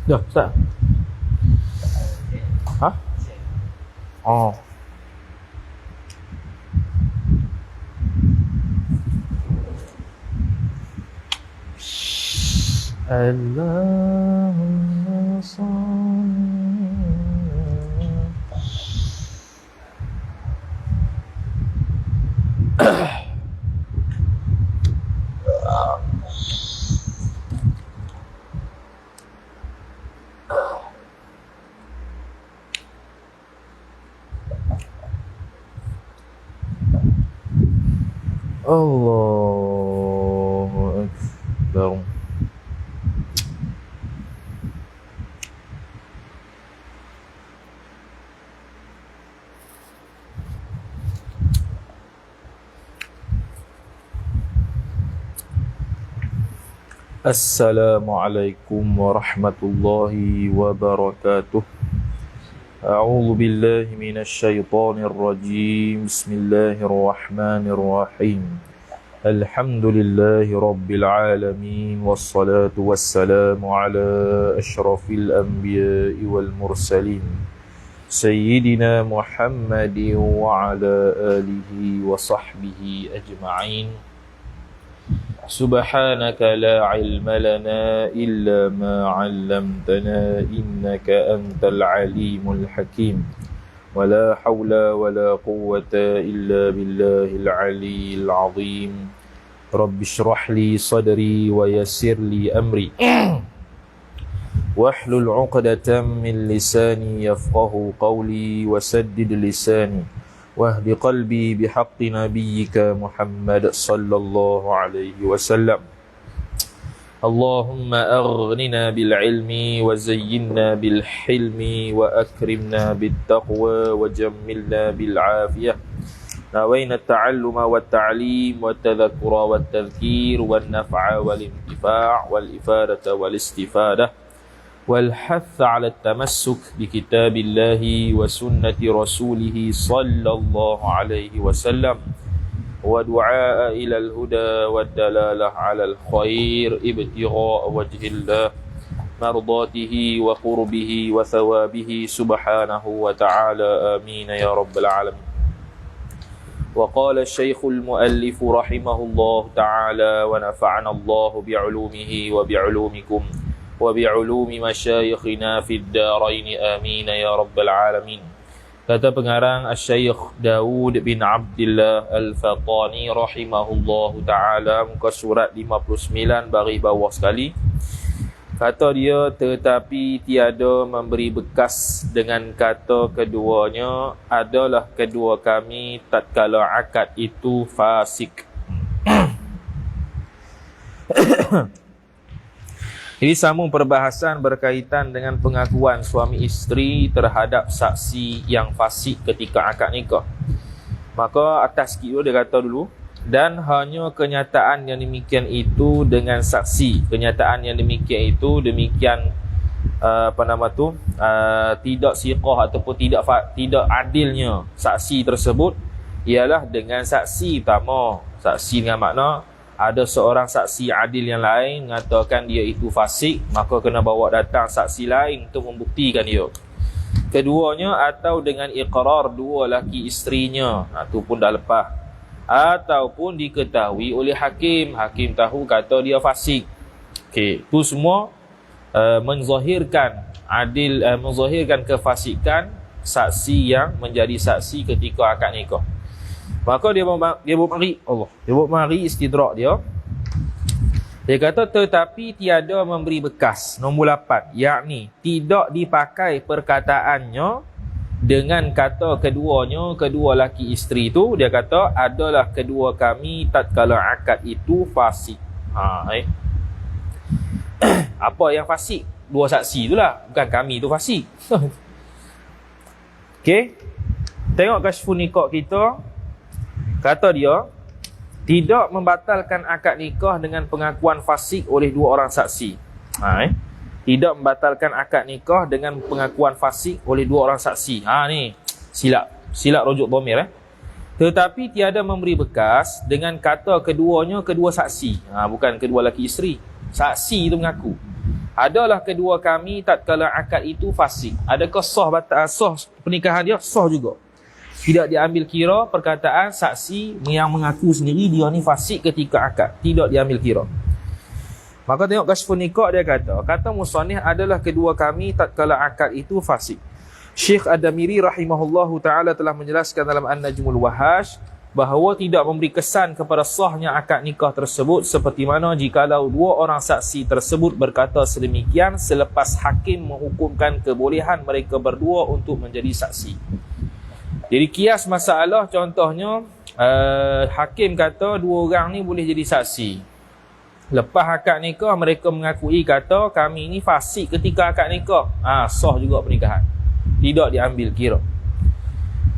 Dah, start. Hah? Oh. Allahumma Allahu Akbar. Assalamualaikum warahmatullahi wabarakatuh. A'udzu billahi minasy syaithanir rajim. Bismillahirrahmanirrahim. Alhamdulillahi rabbil alamin wassalatu wassalamu ala asyrafil anbiya'i wal mursalin sayyidina Muhammadin wa ala alihi wa sahbihi ajma'in. Subhanaka la ilma lana illa ma 'allamtana innaka antal alimul hakim. Wala hawla wala quwwata illa billahil aliyyil azim. Rabbi shrah li sadri wa yassir li amri. Wahlul 'uqdatam min lisani yafqahu qawli wasaddid lisani. Wahdi qalbi bihaqqi nabiyyika Muhammad sallallahu alaihi wasallam. Allahumma aghnina bil ilmi wa zayyinna bil hilmi wa akrimna bit taqwa wa jammilna bil afiyah. Nawayna at-ta'alluma wat ta'lim wat tadhakkura wat tadhkir wan naf'a wal intifa' wal ifadata wal istifadah والحث على التمسك بكتاب الله وسنة رسوله صلى الله عليه وسلم ودعاء إلى الهدى والدلالة على الخير ابتغاء وجه الله مرضاته وقربه وثوابه سبحانه وتعالى آمين يا رب العالمين. وقال الشيخ المؤلف رحمه الله تعالى ونفعنا الله بعلومه وبعلومكم وبعلوم مشايخنا في الدارين آمين يا رب العالمين. Kata pengarang Syekh Daud bin Abdullah Al-Fatani rahimahullahu ta'ala, muka surat 59 baris bawah sekali. Kata dia, tetapi tiada memberi bekas dengan kata keduanya adalah kedua kami tatkala akad itu fasik. Ini sambung perbahasan berkaitan dengan pengakuan suami isteri terhadap saksi yang fasik ketika akad nikah. Maka atas sikit dia kata dulu, dan hanya kenyataan yang demikian itu dengan saksi. Kenyataan yang demikian itu demikian tidak siqah ataupun tidak adilnya saksi tersebut ialah dengan saksi utama. Saksi dengan makna ada seorang saksi adil yang lain mengatakan dia itu fasik, maka kena bawa datang saksi lain untuk membuktikan dia. Keduanya atau dengan iqrar dua laki isterinya, itu pun dah lepas. Ataupun diketahui oleh hakim, hakim tahu kata dia fasik. Okey, itu semua menzahirkan menzahirkan kefasikan saksi yang menjadi saksi ketika akad nikah. Maka dia buat mari istidrak dia. Dia kata tetapi tiada memberi bekas. Nombor 8, yakni tidak dipakai perkataannya dengan kata keduanya, kedua laki isteri itu. Dia kata adalah kedua kami tatkala akad itu fasik. Apa yang fasik? Dua saksi itulah, bukan kami itu fasik. Okey. Tengok Kashfun Nikah kita. Kata dia, tidak membatalkan akad nikah dengan pengakuan fasik oleh dua orang saksi. Tidak membatalkan akad nikah dengan pengakuan fasik oleh dua orang saksi. Ni silap rujuk dhamir. Tetapi tiada memberi bekas dengan kata keduanya kedua saksi. Bukan kedua lelaki isteri. Saksi itu mengaku. adalah kedua kami tatkala akad itu fasik. Adakah sah pernikahan dia? Sah juga. Tidak diambil kira perkataan saksi yang mengaku sendiri dia ni fasik ketika akad. Tidak diambil kira. Maka tengok Kashfun Niqab dia kata musannif adalah kedua kami tatkala akad itu fasik. Syekh Ad-Damiri rahimahullahu ta'ala telah menjelaskan dalam An-Najmul Wahash bahawa tidak memberi kesan kepada sahnya akad nikah tersebut seperti mana jikalau dua orang saksi tersebut berkata sedemikian selepas hakim menghukumkan kebolehan mereka berdua untuk menjadi saksi. Jadi kias masalah contohnya hakim kata dua orang ni boleh jadi saksi. Lepas akad nikah mereka mengakui kata kami ni fasik ketika akad nikah. Sah juga pernikahan. Tidak diambil kira.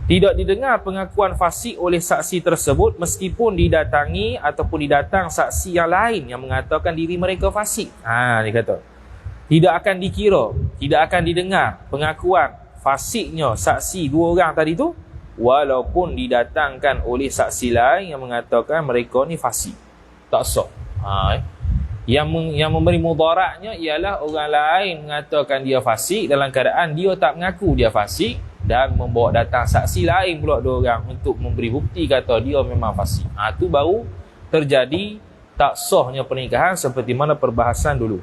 Tidak didengar pengakuan fasik oleh saksi tersebut meskipun didatangi ataupun didatang saksi yang lain yang mengatakan diri mereka fasik. Dia kata. Tidak akan dikira, tidak akan didengar pengakuan fasiknya saksi dua orang tadi tu walaupun didatangkan oleh saksi lain yang mengatakan mereka ni fasik. Tak sah. Yang memberi mudaratnya ialah orang lain mengatakan dia fasik dalam keadaan dia tak mengaku dia fasik dan membawa datang saksi lain pula dua orang untuk memberi bukti kata dia memang fasik. Itu baru terjadi tak sahnya pernikahan seperti mana perbahasan dulu.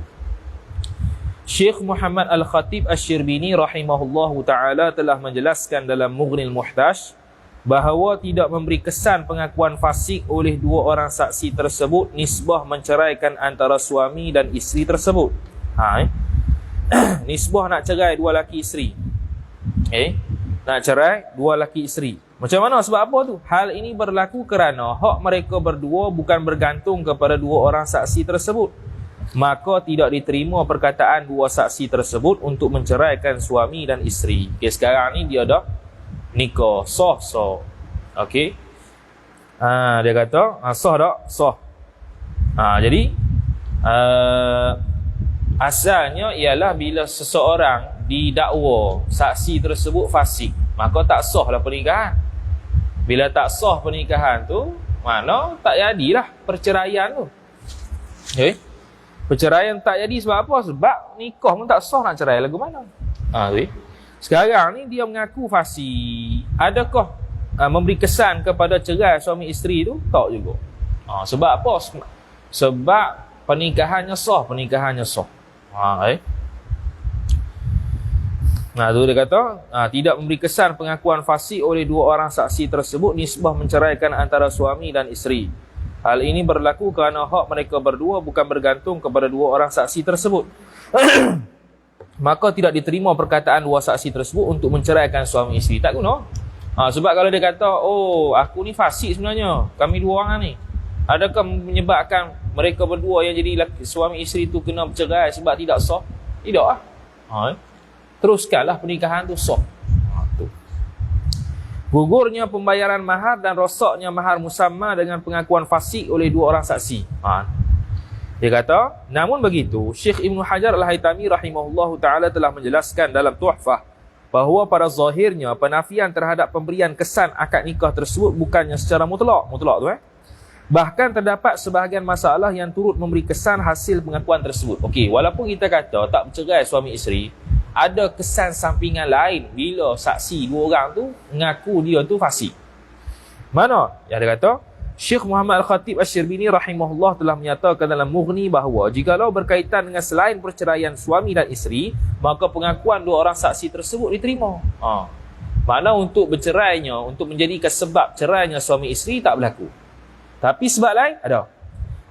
Syekh Muhammad Al-Khatib Asy-Syirbini rahimahullahu ta'ala telah menjelaskan dalam Mughnil Muhtaj bahawa tidak memberi kesan pengakuan fasik oleh dua orang saksi tersebut nisbah menceraikan antara suami dan isteri tersebut. Nisbah nak cerai dua laki isteri. Nak cerai dua laki isteri. Macam mana? Sebab apa tu? Hal ini berlaku kerana hak mereka berdua bukan bergantung kepada dua orang saksi tersebut. Maka tidak diterima perkataan dua saksi tersebut untuk menceraikan suami dan isteri. Sekarang ni dia dah nikah, sah. Okey. Dia kata, sah tak? Sah. Jadi asalnya ialah bila seseorang didakwa saksi tersebut fasik, maka tak sahlah pernikahan. Bila tak sah pernikahan tu, mana tak jadilah perceraian tu. Okey. Perceraian tak jadi sebab apa? Sebab nikah pun tak sah, nak cerai lagu mana? Sekarang ni dia mengaku fasik. Adakah memberi kesan kepada cerai suami isteri tu? Tak juga. Sebab apa? Sebab pernikahannya sah. Tu dia kata tidak memberi kesan pengakuan fasik oleh dua orang saksi tersebut nisbah menceraikan antara suami dan isteri. Hal ini berlaku kerana hak mereka berdua bukan bergantung kepada dua orang saksi tersebut. Maka tidak diterima perkataan dua saksi tersebut untuk menceraikan suami isteri. Tak guna. Sebab kalau dia kata, aku ni fasik sebenarnya, kami dua orang ni, adakah menyebabkan mereka berdua yang jadi suami isteri tu kena bercerai sebab tidak sah? Tidak lah. Teruskanlah pernikahan tu sah. Gugurnya pembayaran mahar dan rosaknya mahar musamma dengan pengakuan fasik oleh dua orang saksi. Dia kata, namun begitu, Syekh Ibn Hajar Al-Haytami rahimahullahu ta'ala telah menjelaskan dalam Tuhfah bahawa pada zahirnya penafian terhadap pemberian kesan akad nikah tersebut bukannya secara mutlak tu. Bahkan terdapat sebahagian masalah yang turut memberi kesan hasil pengakuan tersebut. Okey, walaupun kita kata tak bercerai suami isteri, ada kesan sampingan lain bila saksi dua orang tu mengaku dia tu fasik. Mana? Yang dia kata, Syekh Muhammad Al-Khatib Asy-Syirbini rahimahullah telah menyatakan dalam Mughni bahawa jikalau berkaitan dengan selain perceraian suami dan isteri, maka pengakuan dua orang saksi tersebut diterima. Mana untuk bercerainya, untuk menjadikan sebab cerainya suami isteri tak berlaku. Tapi sebab lain ada.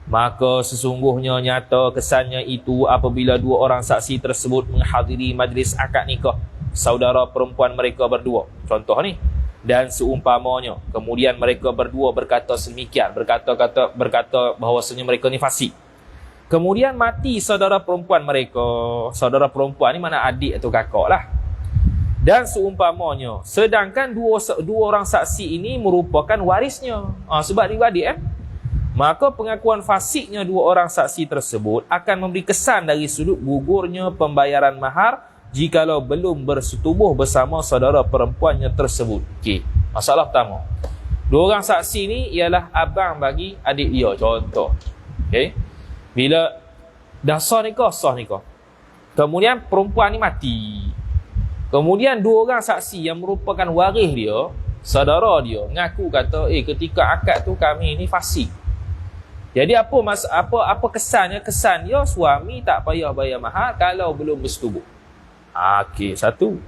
Maka sesungguhnya nyata kesannya itu apabila dua orang saksi tersebut menghadiri majlis akad nikah saudara perempuan mereka berdua. Contoh ni. Dan seumpamanya kemudian mereka berdua berkata sedemikian, berkata bahawasanya mereka ni fasik. Kemudian mati saudara perempuan mereka. Saudara perempuan ni mana adik atau kakak lah. Dan seumpamanya, sedangkan dua orang saksi ini merupakan warisnya. Sebab dia adik maka pengakuan fasiknya dua orang saksi tersebut akan memberi kesan dari sudut gugurnya pembayaran mahar jikalau belum bersetubuh bersama saudara perempuannya tersebut. Okey, masalah pertama. Dua orang saksi ni ialah abang bagi adik dia, contoh. Okey. Bila dah sah nikah, Kemudian perempuan ni mati. Kemudian dua orang saksi yang merupakan waris dia, saudara dia, mengaku kata, ketika akad tu kami ni fasik. Jadi apa kesannya? Kesan dia suami tak payah bayar mahar kalau belum bersetubuh. Okey, satu.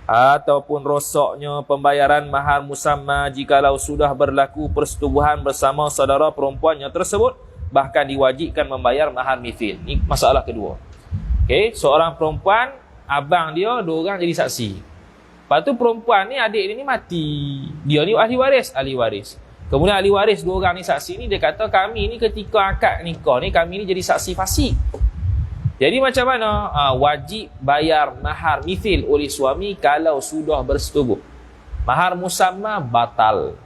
Ataupun rosaknya pembayaran mahar musamma jikalau sudah berlaku persetubuhan bersama saudara perempuannya tersebut, bahkan diwajibkan membayar mahar mithil. Ini masalah kedua. Okey, seorang perempuan, abang dia, dua orang jadi saksi. Lepas tu perempuan ni, adik dia ni mati. Dia ni ahli waris. Kemudian ahli waris dua orang ni saksi ni, dia kata kami ni ketika akad nikah ni, kami ni jadi saksi fasik. Jadi macam mana? Wajib bayar mahar mithil oleh suami kalau sudah bersetubuh. Mahar musamma batal.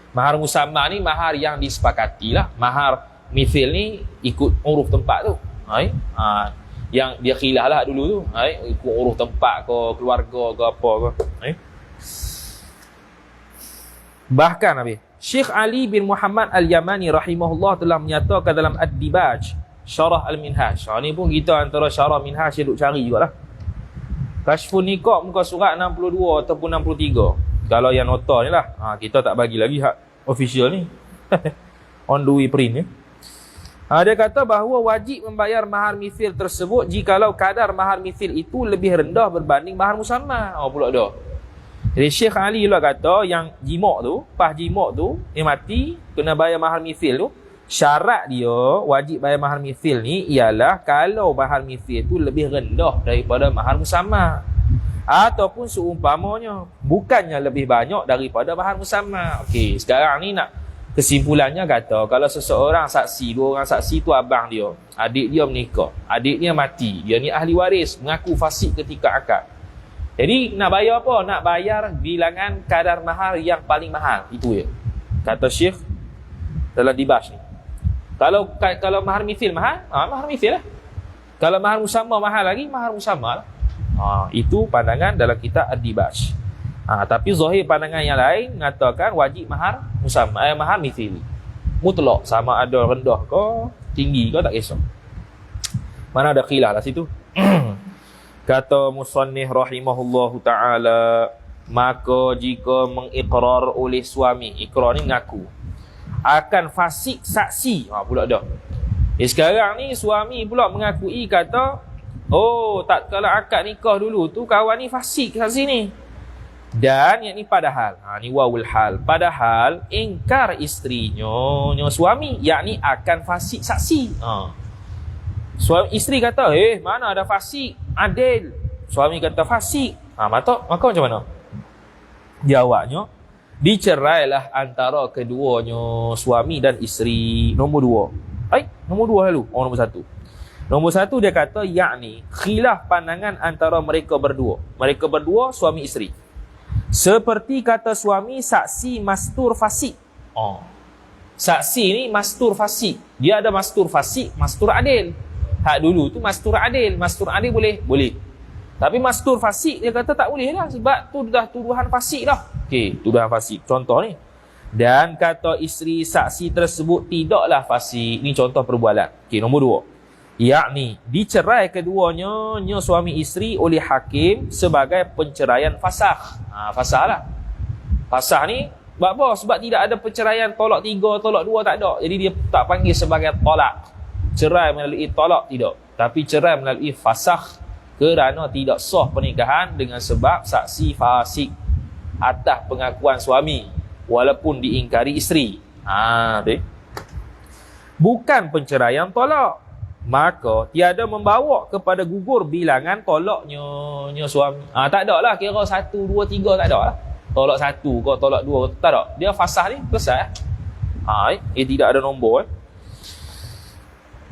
Mahar musamma ni mahar yang disepakati lah. Mahar mithil ni ikut uruf tempat tu. Yang dia khilaf lah dulu tu. Ikut uruf tempat ke, keluarga ke apa ke. Bahkan Syekh Ali bin Muhammad Al-Yamani rahimahullah telah menyatakan dalam Ad-Dibaj Syarah Al-Minhaj. Ni pun kita antara Syarah Minhaj yang duk cari jugalah. Kashfun Niqab muka surat 62 ataupun 63. Kalau yang nota ni lah. Kita tak bagi lagi hak official ni. On the way print ni. Dia kata bahawa wajib membayar mahar mithil tersebut jikalau kadar mahar mithil itu lebih rendah berbanding mahar musamma. Pula dah. Jadi Syekh Ali pula kata yang jimak tu, pas jimak tu, dia mati, kena bayar mahar mithil tu. Syarat dia wajib bayar mahar mithil ni ialah kalau mahar mithil tu lebih rendah daripada mahar musamma. Ataupun seumpamanya, bukannya lebih banyak daripada mahar musamma. Okey, sekarang ni nak kesimpulannya kata, kalau seseorang saksi, dua orang saksi tu abang dia, adik dia menikah, adik dia mati, dia ni ahli waris, mengaku fasik ketika akad. Jadi nak bayar apa? Nak bayar bilangan kadar mahar yang paling mahal. Itu je. Kata Syekh dalam Dibaj ni. Kalau mahar mithil mahal, mahar mithil lah. Kalau mahar musamma mahal lagi, mahar musamma lah. Itu pandangan dalam kitab Ad-Dibaj. Tapi zahir pandangan yang lain mengatakan wajib mahar musamma, mahar mithil. Mutlak, sama ada rendah ke, tinggi ke, tak kisah. Mana ada khilaf lah situ. Kata musannif rahimahullahu ta'ala, maka jika mengikrar oleh suami, ikrar ni mengaku, akan fasik saksi. Pula dah. Sekarang ni suami pula mengakui kata, tak kalau akad nikah dulu tu kawan ni fasik saksi ni. Dan yang ni padahal, ni wawul hal, padahal ingkar isterinya suami, yakni akan fasik saksi. Suami isteri kata, mana ada fasik, adil. Suami kata fasik. Maka macam mana? Jawabnya, dicerailah antara keduanya, suami dan isteri. Nombor dua. Nombor dua lalu. Nombor satu. Nombor satu dia kata, yakni khilaf pandangan antara mereka berdua. Mereka berdua suami isteri. Seperti kata suami, saksi mastur fasik. Saksi ni mastur fasik. Dia ada mastur fasik, mastur adil. Hak dulu tu mastur adil. Mastur adil boleh? Boleh. Tapi mastur fasik dia kata tak boleh lah. Sebab tu dah tuduhan fasik dah. Okey, tuduhan fasik. Contoh ni. Dan kata isteri saksi tersebut tidaklah fasik. Ni contoh perbualan. Okey, nombor dua. Yakni dicerai keduanya, suami isteri oleh hakim sebagai penceraian fasakh. Fasakh lah. Fasakh ni sebab apa? Sebab tidak ada perceraian tolak 3, tolak 2 tak ada. Jadi dia tak panggil sebagai tolak. Cerai melalui tolak tidak, tapi cerai melalui fasakh kerana tidak sah pernikahan dengan sebab saksi fasik atas pengakuan suami walaupun diingkari isteri. Bukan penceraian tolak, maka tiada membawa kepada gugur bilangan tolaknya suami. Tak ada lah kira 1, 2, 3 tak ada lah. Tolak 1 ke tolak 2 tak ada. Dia fasakh ni selesai. Tidak ada nombor.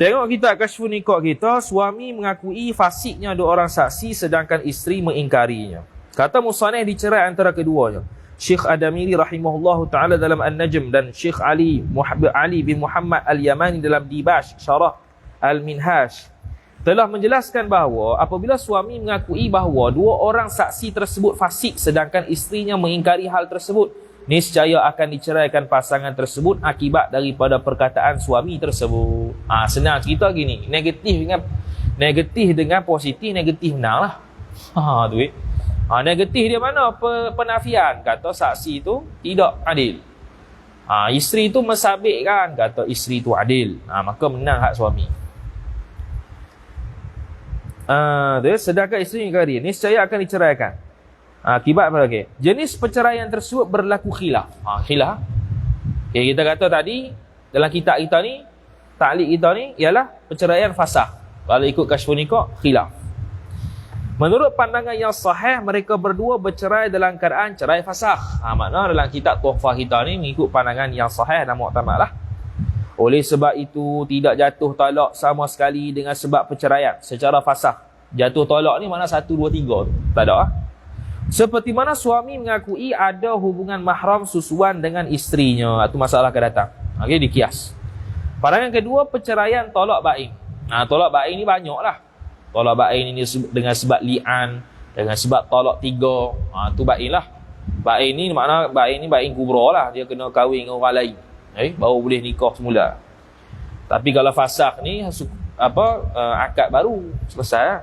Tengok kita Kashfun Niqab kita, suami mengakui fasiknya dua orang saksi sedangkan isteri mengingkarinya. Kata musannif dicerai antara keduanya. Syekh Adamiri rahimahullahu ta'ala dalam An-Najm dan Syekh Ali bin Muhammad Al-Yamani dalam Dibaj Syarah Al-Minhaj telah menjelaskan bahawa apabila suami mengakui bahawa dua orang saksi tersebut fasik sedangkan isterinya mengingkari hal tersebut, niscaya akan diceraikan pasangan tersebut akibat daripada perkataan suami tersebut. Senang cerita gini, negatif dengan positif, negatif menang lah. Tu negatif dia mana? Penafian, kata saksi tu tidak adil. Isteri tu mensabitkan, kata isteri tu adil. Maka menang hak suami. Sedangkan isteri mengingkari, niscaya akan diceraikan akibat apa lagi? Jenis perceraian tersebut berlaku khilaf. Khilaf. Okay, kita kata tadi dalam kitab kita ni, ta'liq kita ni ialah perceraian fasakh. Kalau ikut Kasyfun Niqab, khilaf. Menurut pandangan yang sahih, mereka berdua bercerai dalam keadaan cerai fasakh. Makna dalam kitab Tuhfah kita ni mengikut pandangan yang sahih dan mu'tamad lah. Oleh sebab itu, tidak jatuh talak sama sekali dengan sebab perceraian secara fasakh. Jatuh talak ni mana 1, 2, 3 tu. Tak ada lah. Seperti mana suami mengakui ada hubungan mahram susuan dengan isterinya. Itu masalah akan datang. Okey, dikias. Pandangan kedua, perceraian tolak bain. Tolak bain ni banyak lah. Tolak bain ini dengan sebab li'an, dengan sebab tolak 3. Tu bain lah. Bain ni makna bain ni bain kubra lah. Dia kena kahwin dengan orang lain. Baru boleh nikah semula. Tapi kalau fasakh ni akad baru selesai lah.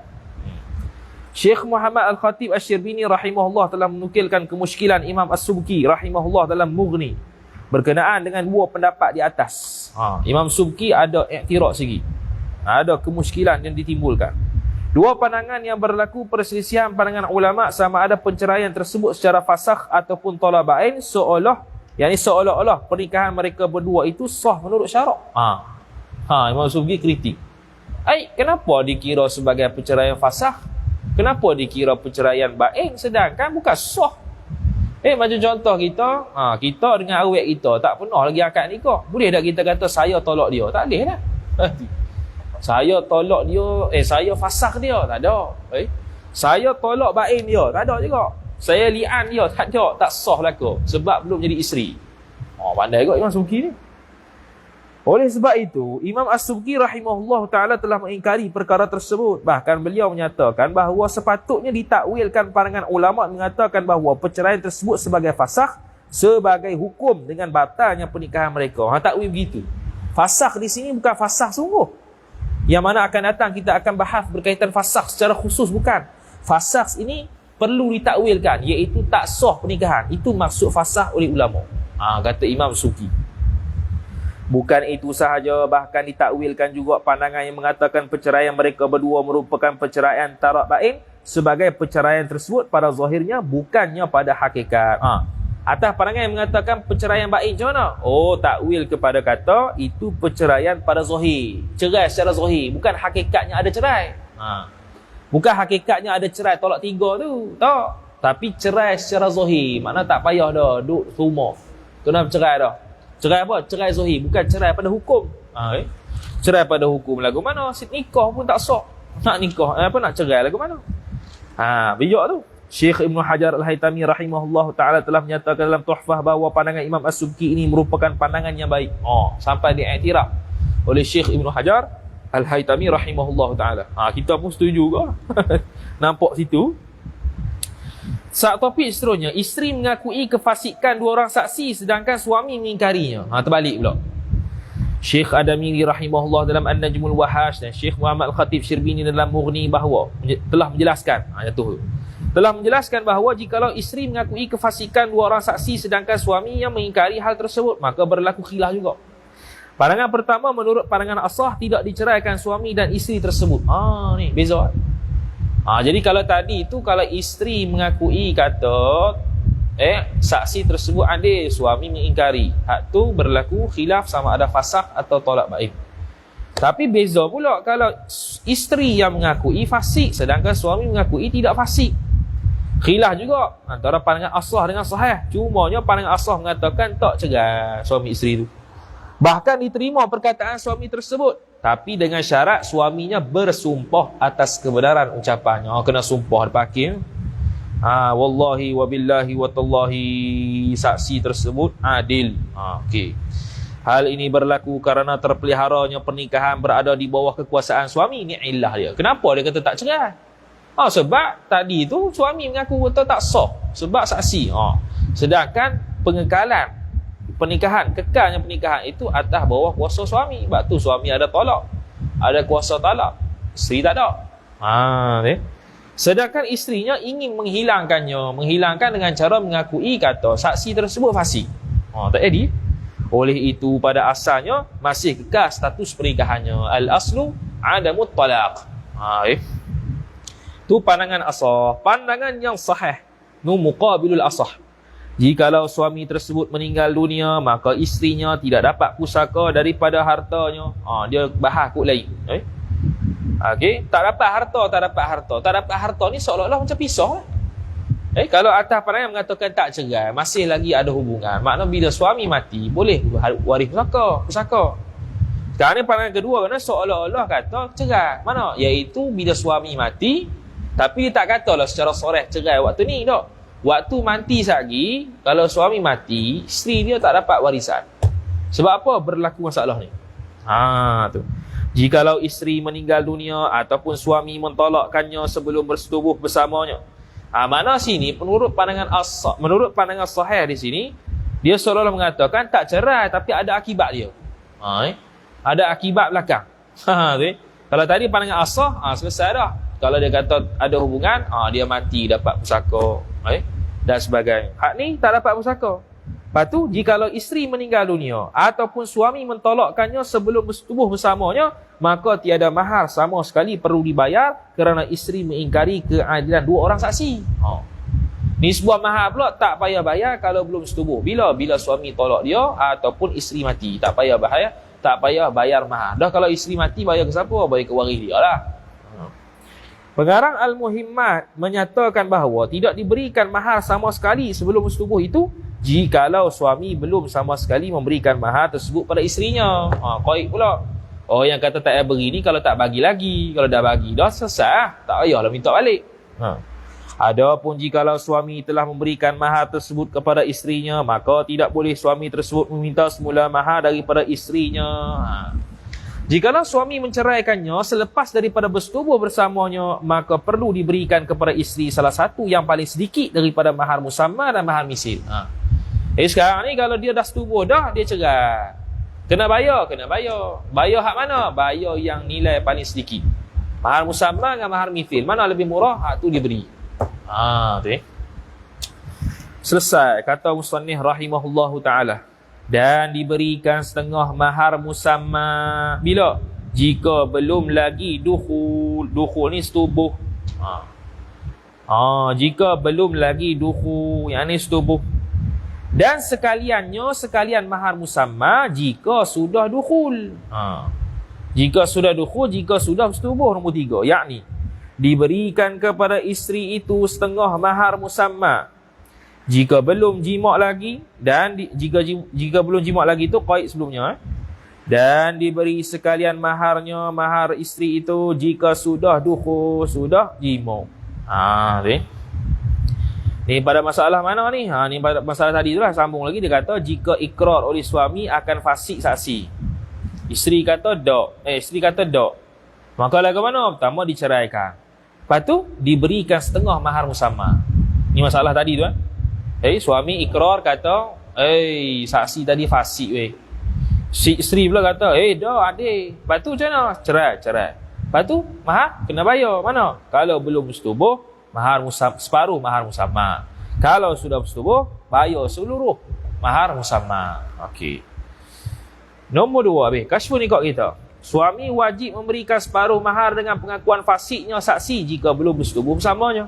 Syekh Muhammad Al-Khatib Asy-Syirbini rahimahullah telah menukilkan kemusykilan Imam As-Subki rahimahullah dalam Mughni berkenaan dengan dua pendapat di atas. Imam Subki ada iktiraf segi. Ada kemusykilan yang ditimbulkan. Dua pandangan yang berlaku perselisihan pandangan ulama sama ada perceraian tersebut secara fasakh ataupun tolak bain seolah-olah pernikahan mereka berdua itu sah menurut syarak. Imam Subki kritik. Kenapa dikira sebagai perceraian fasakh? Kenapa dikira perceraian bain sedangkan bukan sah? Macam contoh kita dengan awet kita tak pernah lagi akad nikah. Boleh tak kita kata saya tolak dia? Tak boleh dah. Saya tolak dia, saya fasakh dia, tak ada. Saya tolak bain dia, tak ada juga. Saya li'an dia, tak ada, tak sah belaka sebab belum jadi isteri. Pandai juga Imam Subki ni. Oleh sebab itu, Imam As-Subki rahimahullah ta'ala telah mengingkari perkara tersebut. Bahkan beliau menyatakan bahawa sepatutnya ditakwilkan pandangan ulama mengatakan bahawa perceraian tersebut sebagai fasakh, sebagai hukum dengan batalnya pernikahan mereka. Takwil begitu. Fasakh di sini bukan fasakh sungguh. Yang mana akan datang kita akan bahas berkaitan fasakh secara khusus, bukan. Fasakh ini perlu ditakwilkan, iaitu tak sah pernikahan. Itu maksud fasakh oleh ulama. Kata Imam Subki. Bukan itu sahaja, bahkan ditakwilkan juga pandangan yang mengatakan perceraian mereka berdua merupakan perceraian tarak bain sebagai perceraian tersebut pada zahirnya, bukannya pada hakikat. Atas pandangan yang mengatakan perceraian bain macam mana? Takwil kepada kata itu perceraian pada zahir. Cerai secara zahir, bukan hakikatnya ada cerai. Bukan hakikatnya ada cerai tolak 3 tu. Tak. Tapi cerai secara zahir. Makna tak payah dah duduk rumah. Kena bercerai dah. Cerai apa? Cerai zahir, bukan cerai pada hukum. Cerai pada hukum lagu mana? Nikah pun tak sah. Nak nikah, nak cerai lagu mana? Bijak tu. Syekh Ibn Hajar Al-Haytami rahimahullah ta'ala telah menyatakan dalam Tuhfah bahawa pandangan Imam As-Subki ini merupakan pandangan yang baik. Sampai diiktiraf oleh Syekh Ibn Hajar Al-Haytami rahimahullah ta'ala. Kita pun setuju juga. Nampak situ. Topik seterusnya, isteri mengakui kefasikan dua orang saksi sedangkan suami mengingkarinya. Terbalik pula. Syekh Adamiri rahimahullah dalam An-Najmul Wahash dan Syekh Muhammad Al-Khatib Syirbini dalam Mughni bahawa telah menjelaskan telah menjelaskan bahawa jikalau isteri mengakui kefasikan dua orang saksi sedangkan suami yang mengingkari hal tersebut, maka berlaku khilaf juga. Pandangan pertama, menurut pandangan asah tidak diceraikan suami dan isteri tersebut. Ni beza. Jadi kalau tadi tu, kalau isteri mengakui kata saksi tersebut adil, suami mengingkari, hak tu berlaku khilaf sama ada fasakh atau tolak bain. Tapi beza pula kalau isteri yang mengakui fasik sedangkan suami mengakui tidak fasik. Khilaf juga antara pandangan asah dengan sahih. Cumanya pandangan asah mengatakan tak cerai suami isteri tu. Bahkan diterima perkataan suami tersebut, tapi dengan syarat suaminya bersumpah atas kebenaran ucapannya. Kena sumpah depan. Wallahi wabillahi watallahi saksi tersebut adil. Okey. Hal ini berlaku kerana terpeliharanya pernikahan berada di bawah kekuasaan suami. Ini illah dia. Kenapa dia kata tak cerai? Sebab tadi tu suami mengaku kata tak sah sebab saksi. Sedangkan pengekalan pernikahan, kekalnya pernikahan itu atas bawah kuasa suami. Sebab tu suami ada tolak, ada kuasa talak, isteri tak ada. Sedangkan isterinya ingin menghilangkan dengan cara mengakui kata saksi tersebut fasik. Tak jadi. Oleh itu pada asalnya masih kekal status pernikahannya. Al-aslu adamut talaq. Tu pandangan asah. Pandangan yang sahih, nu muqabilul asah. Jikalau suami tersebut meninggal dunia, maka isterinya tidak dapat pusaka daripada hartanya. Dia bahas kut lain. Tak dapat harta ni seolah-olah macam pisau. Kalau atas pandangan mengatakan tak cerai, masih lagi ada hubungan, makna bila suami mati boleh waris pusaka. Sekarang ni pandangan kedua, kerana seolah-olah kata cerai. Mana? Iaitu bila suami mati, tapi dia tak katalah secara soreh cerai waktu ni tak. Waktu mati lagi, kalau suami mati, isteri dia tak dapat warisan. Sebab apa berlaku masalah ni? Tu. Jikalau isteri meninggal dunia ataupun suami mentolakkannya sebelum bersetubuh bersamanya. Mana sini menurut pandangan sahih di sini, dia seolah-olah mengatakan tak cerai tapi ada akibat dia. Ada akibat belakang. Kalau tadi pandangan asah, selesai dah. Kalau dia kata ada hubungan, dia mati dapat pusaka, dan sebagainya. Hak ni tak dapat pusaka. Lepas tu, jikalau isteri meninggal dunia ataupun suami mentolakkannya sebelum bersetubuh bersamanya, maka tiada mahar sama sekali perlu dibayar kerana isteri mengingkari keadilan dua orang saksi. Ni sebuah mahar pula tak payah bayar kalau belum setubuh. Bila suami tolak dia ataupun isteri mati, tak payah bayar mahar. Dah kalau isteri mati bayar ke siapa? Bayar ke waris dia lah. Pengarang Al-Muhimmat menyatakan bahawa tidak diberikan mahar sama sekali sebelum bersetubuh itu jikalau suami belum sama sekali memberikan mahar tersebut pada isterinya. Qaid pula. Yang kata tak payah beri ni kalau tak bagi lagi. Kalau dah bagi dah selesai, tak payahlah minta balik. Adapun jikalau suami telah memberikan mahar tersebut kepada isterinya, maka tidak boleh suami tersebut meminta semula mahar daripada isterinya. Jikalau suami menceraikannya selepas daripada bersetubuh bersamanya, maka perlu diberikan kepada isteri salah satu yang paling sedikit daripada mahar musamma dan mahar misil. Sekarang ni kalau dia dah setubuh dah, dia cerai, kena bayar. Bayar hak mana? Bayar yang nilai paling sedikit. Mahar musamma dengan mahar misil, mana lebih murah, hak tu dia beri. Selesai kata musannif rahimahullahu ta'ala. Dan diberikan setengah mahar musamma bila? Jika belum lagi dukhul. Dukhul ni setubuh. Jika belum lagi dukhul, yang ni setubuh. Dan sekalian mahar musamma jika sudah dukhul. Jika sudah dukhul, jika sudah setubuh, nombor 3. Yakni diberikan kepada isteri itu setengah mahar musamma jika belum jimak lagi, dan jika belum jimak lagi tu qaid sebelumnya, dan diberi sekalian maharnya, mahar isteri itu jika sudah dukhul, sudah jimak. Ni pada masalah mana ni? Ni pada masalah tadi tu lah, sambung lagi. Dia kata jika ikrar oleh suami akan fasik saksi. Isteri kata dok, maka lagu mana? Pertama diceraikan, lepas tu diberikan setengah mahar musamma. Ni masalah tadi tu suami ikrar kata, saksi tadi fasik weh. Si isteri pula kata, dah adik. Lepas tu macam mana? Cerai. Lepas tu mahar kena bayar. Mana? Kalau belum bersetubuh, separuh mahar musamma. Kalau sudah bersetubuh, bayar seluruh mahar musamma. Okey. Nombor 2 kasyfun nikah kita. Suami wajib memberikan separuh mahar dengan pengakuan fasiknya saksi jika belum bersetubuh bersamanya.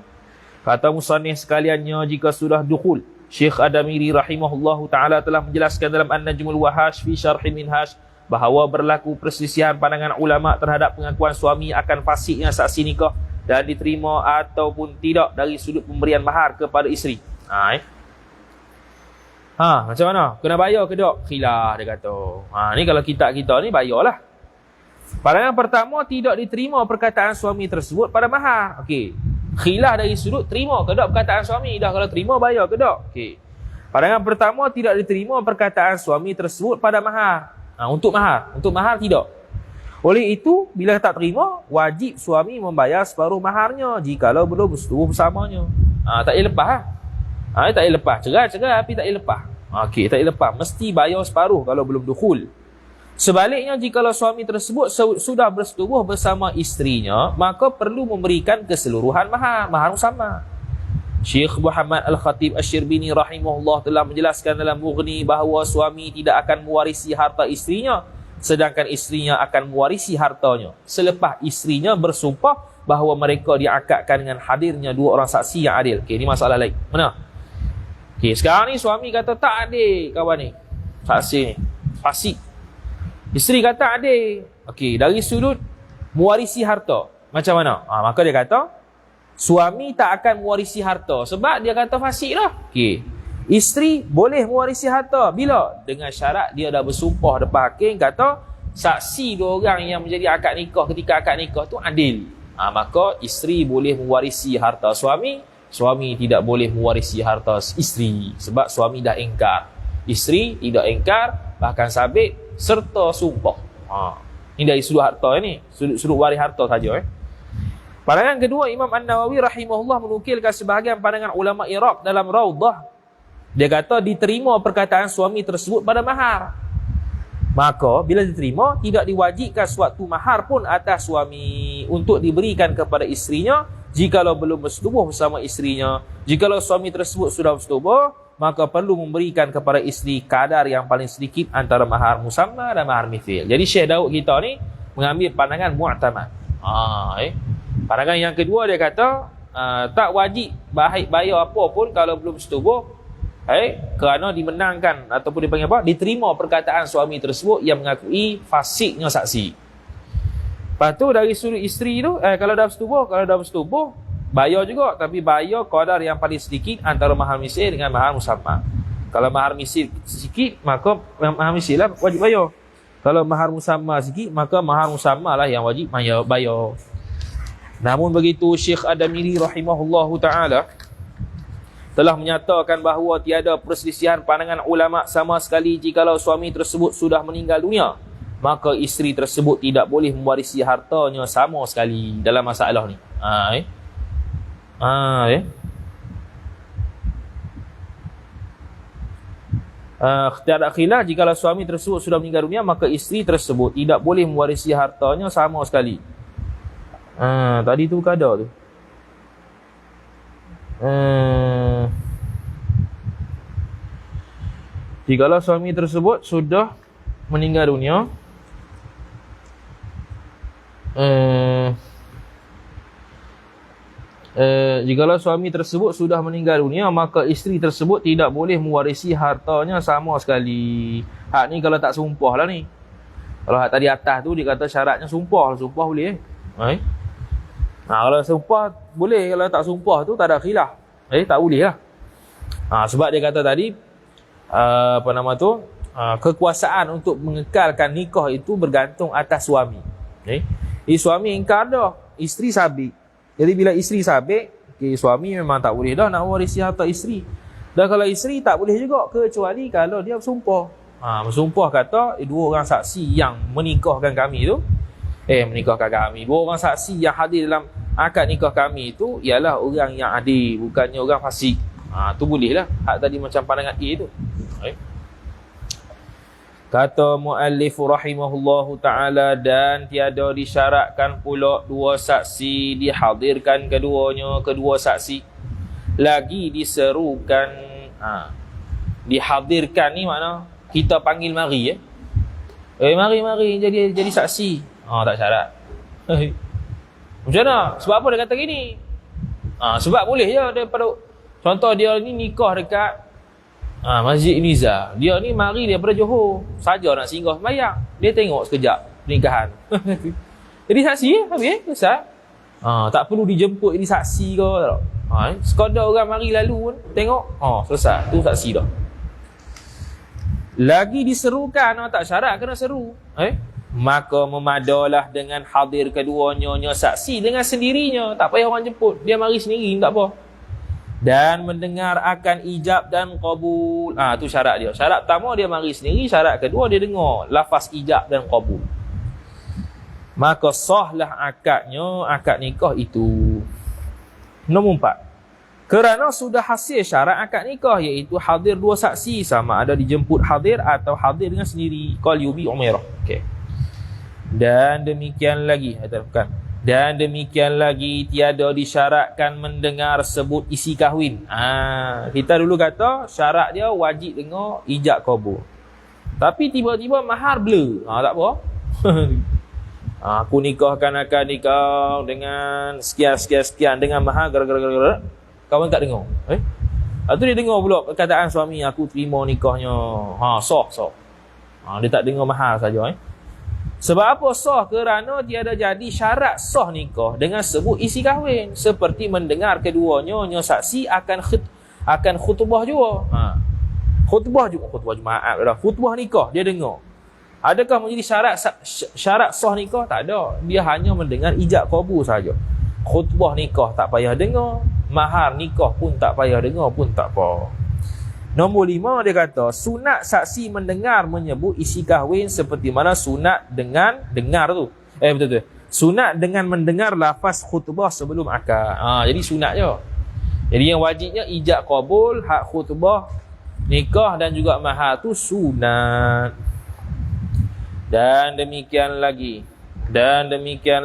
Kata musannif sekaliannya, jika sudah dukhul. Syekh Adamiri rahimahullahu ta'ala telah menjelaskan dalam An-Najmul Wahash fi Syarh Minhaj bahawa berlaku perselisihan pandangan ulama terhadap pengakuan suami akan fasiknya saksi nikah dan diterima ataupun tidak dari sudut pemberian mahar kepada isteri. Macam mana? Kena bayar ke tak? Khilaf dia kata. Ni kalau kita ni bayarlah. Pandangan pertama, tidak diterima perkataan suami tersebut pada mahar. Okey. Khilaf dari sudut terima ke tak perkataan suami. Dah kalau terima, bayar ke tak? Okey. Pandangan pertama, tidak diterima perkataan suami tersebut pada mahar. Untuk mahar tidak. Oleh itu, bila tak terima, wajib suami membayar separuh maharnya jikalau belum bersetubuh bersamanya. Tak boleh lepas. Tak boleh lepas. Cerai tapi tak boleh lepas. Okey, tak boleh lepas. Mesti bayar separuh kalau belum dukhul. Sebaliknya, jikalau suami tersebut sudah bersetubuh bersama isterinya, maka perlu memberikan keseluruhan mahar musamma. Syekh Muhammad Al-Khatib Asy-Syirbini rahimahullah telah menjelaskan dalam Mughni bahawa suami tidak akan mewarisi harta isterinya, sedangkan isterinya akan mewarisi hartanya selepas isterinya bersumpah bahawa mereka diakadkan dengan hadirnya dua orang saksi yang adil. Okey, ini masalah lain. Mana? Okey, sekarang ni suami kata tak adil kawan ni. Saksi ni fasik. Isteri kata adil. Okey, dari sudut mewarisi harta, macam mana? Maka dia kata suami tak akan mewarisi harta sebab dia kata fasik dah. Okey. Isteri boleh mewarisi harta bila? Dengan syarat dia dah bersumpah depan hakim kata saksi dua orang yang menjadi akad nikah ketika akad nikah tu adil. Maka isteri boleh mewarisi harta suami, suami tidak boleh mewarisi harta isteri sebab suami dah ingkar. Isteri tidak ingkar, bahkan sabit serta sumpah. Ini dari sudut harta ni, sudut waris harta saja. Pandangan kedua, Imam An-Nawawi rahimahullah menukilkan sebahagian pandangan ulama Iraq dalam Raudah. Dia kata diterima perkataan suami tersebut pada mahar. Maka bila diterima, tidak diwajibkan suatu mahar pun atas suami untuk diberikan kepada isterinya jikalau belum bersetubuh bersama isterinya. Jikalau suami tersebut sudah bersetubuh, maka perlu memberikan kepada isteri kadar yang paling sedikit antara mahar musamma dan mahar mithil. Jadi Syekh Daud kita ni mengambil pandangan mu'tamad. Pandangan yang kedua dia kata tak wajib bayar apa pun kalau belum setubuh, kerana dimenangkan ataupun dipanggil apa? Diterima perkataan suami tersebut yang mengakui fasiknya saksi. Lepas tu dari sudut isteri tu, kalau dah bersetubuh, bayar juga, tapi bayar qadar yang paling sedikit antara mahar misil dengan mahar musamma. Kalau mahar misil sikit, maka mahar misil lah wajib bayar. Kalau mahar musamma sikit, maka mahar musamma lah yang wajib bayar. Namun begitu, Syekh Adamiri rahimahullahu ta'ala telah menyatakan bahawa tiada perselisihan pandangan ulama sama sekali jikalau suami tersebut sudah meninggal dunia, maka isteri tersebut tidak boleh mewarisi hartanya sama sekali dalam masalah ni. Tiada khilaf jikalau suami tersebut sudah meninggal dunia, maka isteri tersebut tidak boleh mewarisi hartanya sama sekali. Tadi tu kada tu. Jikalau suami tersebut sudah meninggal dunia, jikalau suami tersebut sudah meninggal dunia, maka isteri tersebut tidak boleh mewarisi hartanya sama sekali. Hak ni kalau tak sumpah lah ni. Kalau hak tadi atas tu dia kata syaratnya sumpah. Sumpah boleh kalau sumpah boleh, kalau tak sumpah tu tak ada khilaf. Tak boleh lah. Sebab dia kata tadi kekuasaan untuk mengekalkan nikah itu bergantung atas suami. Suami ingkar dah, isteri sabit. Jadi bila isteri sabit, suami memang tak boleh dah nak warisi harta isteri. Dan kalau isteri tak boleh juga kecuali kalau dia bersumpah. Bersumpah kata dua orang saksi yang menikahkan kami tu, dua orang saksi yang hadir dalam akad nikah kami itu ialah orang yang adil, bukannya orang fasik. Tu boleh lah. Hak tadi macam pandangan A tu. Kata muallif rahimahullahu ta'ala, dan tiada disyaratkan pula dua saksi dihadirkan kedua saksi lagi diserukan. Dihadirkan ni makna kita panggil mari mari jadi saksi. Tak syarat. Macam mana? Sebab apa dia kata gini? Sebab boleh je daripada contoh dia ni nikah dekat Masjid Niza. Dia ni mari daripada Johor saja nak singgah sembahyang. Dia tengok sekejap pernikahan. Jadi saksi habis selesai. Tak perlu dijemput jadi saksi ke tak? Sekadar orang mari lalu pun tengok, selesai. Tu saksi dah. Lagi diserukan, tak syarat kena seru. Maka memadalah dengan hadir keduanya saksi dengan sendirinya, tak payah orang jemput, dia mari sendiri tak apa. Dan mendengar akan ijab dan qabul. Tu syarat dia. Syarat pertama dia mari sendiri, syarat kedua dia dengar lafaz ijab dan qabul. Maka sahlah akad nikah itu. Nombor 4. Kerana sudah hasil syarat akad nikah, iaitu hadir dua saksi, sama ada dijemput hadir atau hadir dengan sendiri. Qal yubi umairah. Okey. Dan demikian lagi, bukan. Dan demikian lagi tiada disyaratkan mendengar sebut isi kahwin. Kita dulu kata syarat dia wajib dengar ijab kabul. Tapi tiba-tiba mahar blur. Tak apa. Aku nikahkan akad nikah dengan sekian dengan mahar gara-gara kawan tak dengar. Lepas tu dia dengar pula perkataan suami, aku terima nikahnya. Sah. Dia tak dengar mahal saja. Sebab apa sah? Kerana tiada jadi syarat sah nikah dengan sebut isi kahwin. Seperti mendengar keduanya saksi akan khutbah juga. Khutbah Jumaat dah. Khutbah nikah dia dengar. Adakah menjadi syarat sah nikah? Tak ada. Dia hanya mendengar ijab kabul saja. Khutbah nikah tak payah dengar, mahar nikah pun tak payah dengar pun tak apa. Nombor 5 dia kata, sunat saksi mendengar menyebut isi kahwin seperti mana sunat dengan dengar tu. Betul. Sunat dengan mendengar lafaz khutbah sebelum akad. Jadi sunat je. Jadi yang wajibnya ijab kabul, hak khutbah nikah dan juga mahar tu sunat. Dan demikian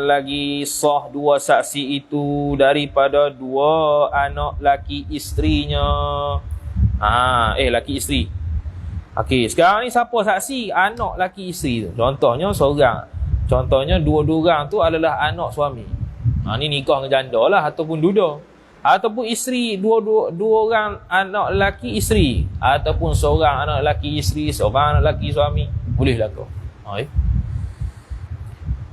lagi sah dua saksi itu daripada dua anak laki isterinya. Laki isteri. Okey, sekarang ni siapa saksi? Anak laki isteri tu. Contohnya seorang. Contohnya dua-dua orang tu adalah anak suami. Ni nikah dengan janda lah ataupun duda. Ataupun isteri, dua orang anak laki isteri. Ataupun seorang anak laki isteri, seorang anak laki suami. Boleh lah kau.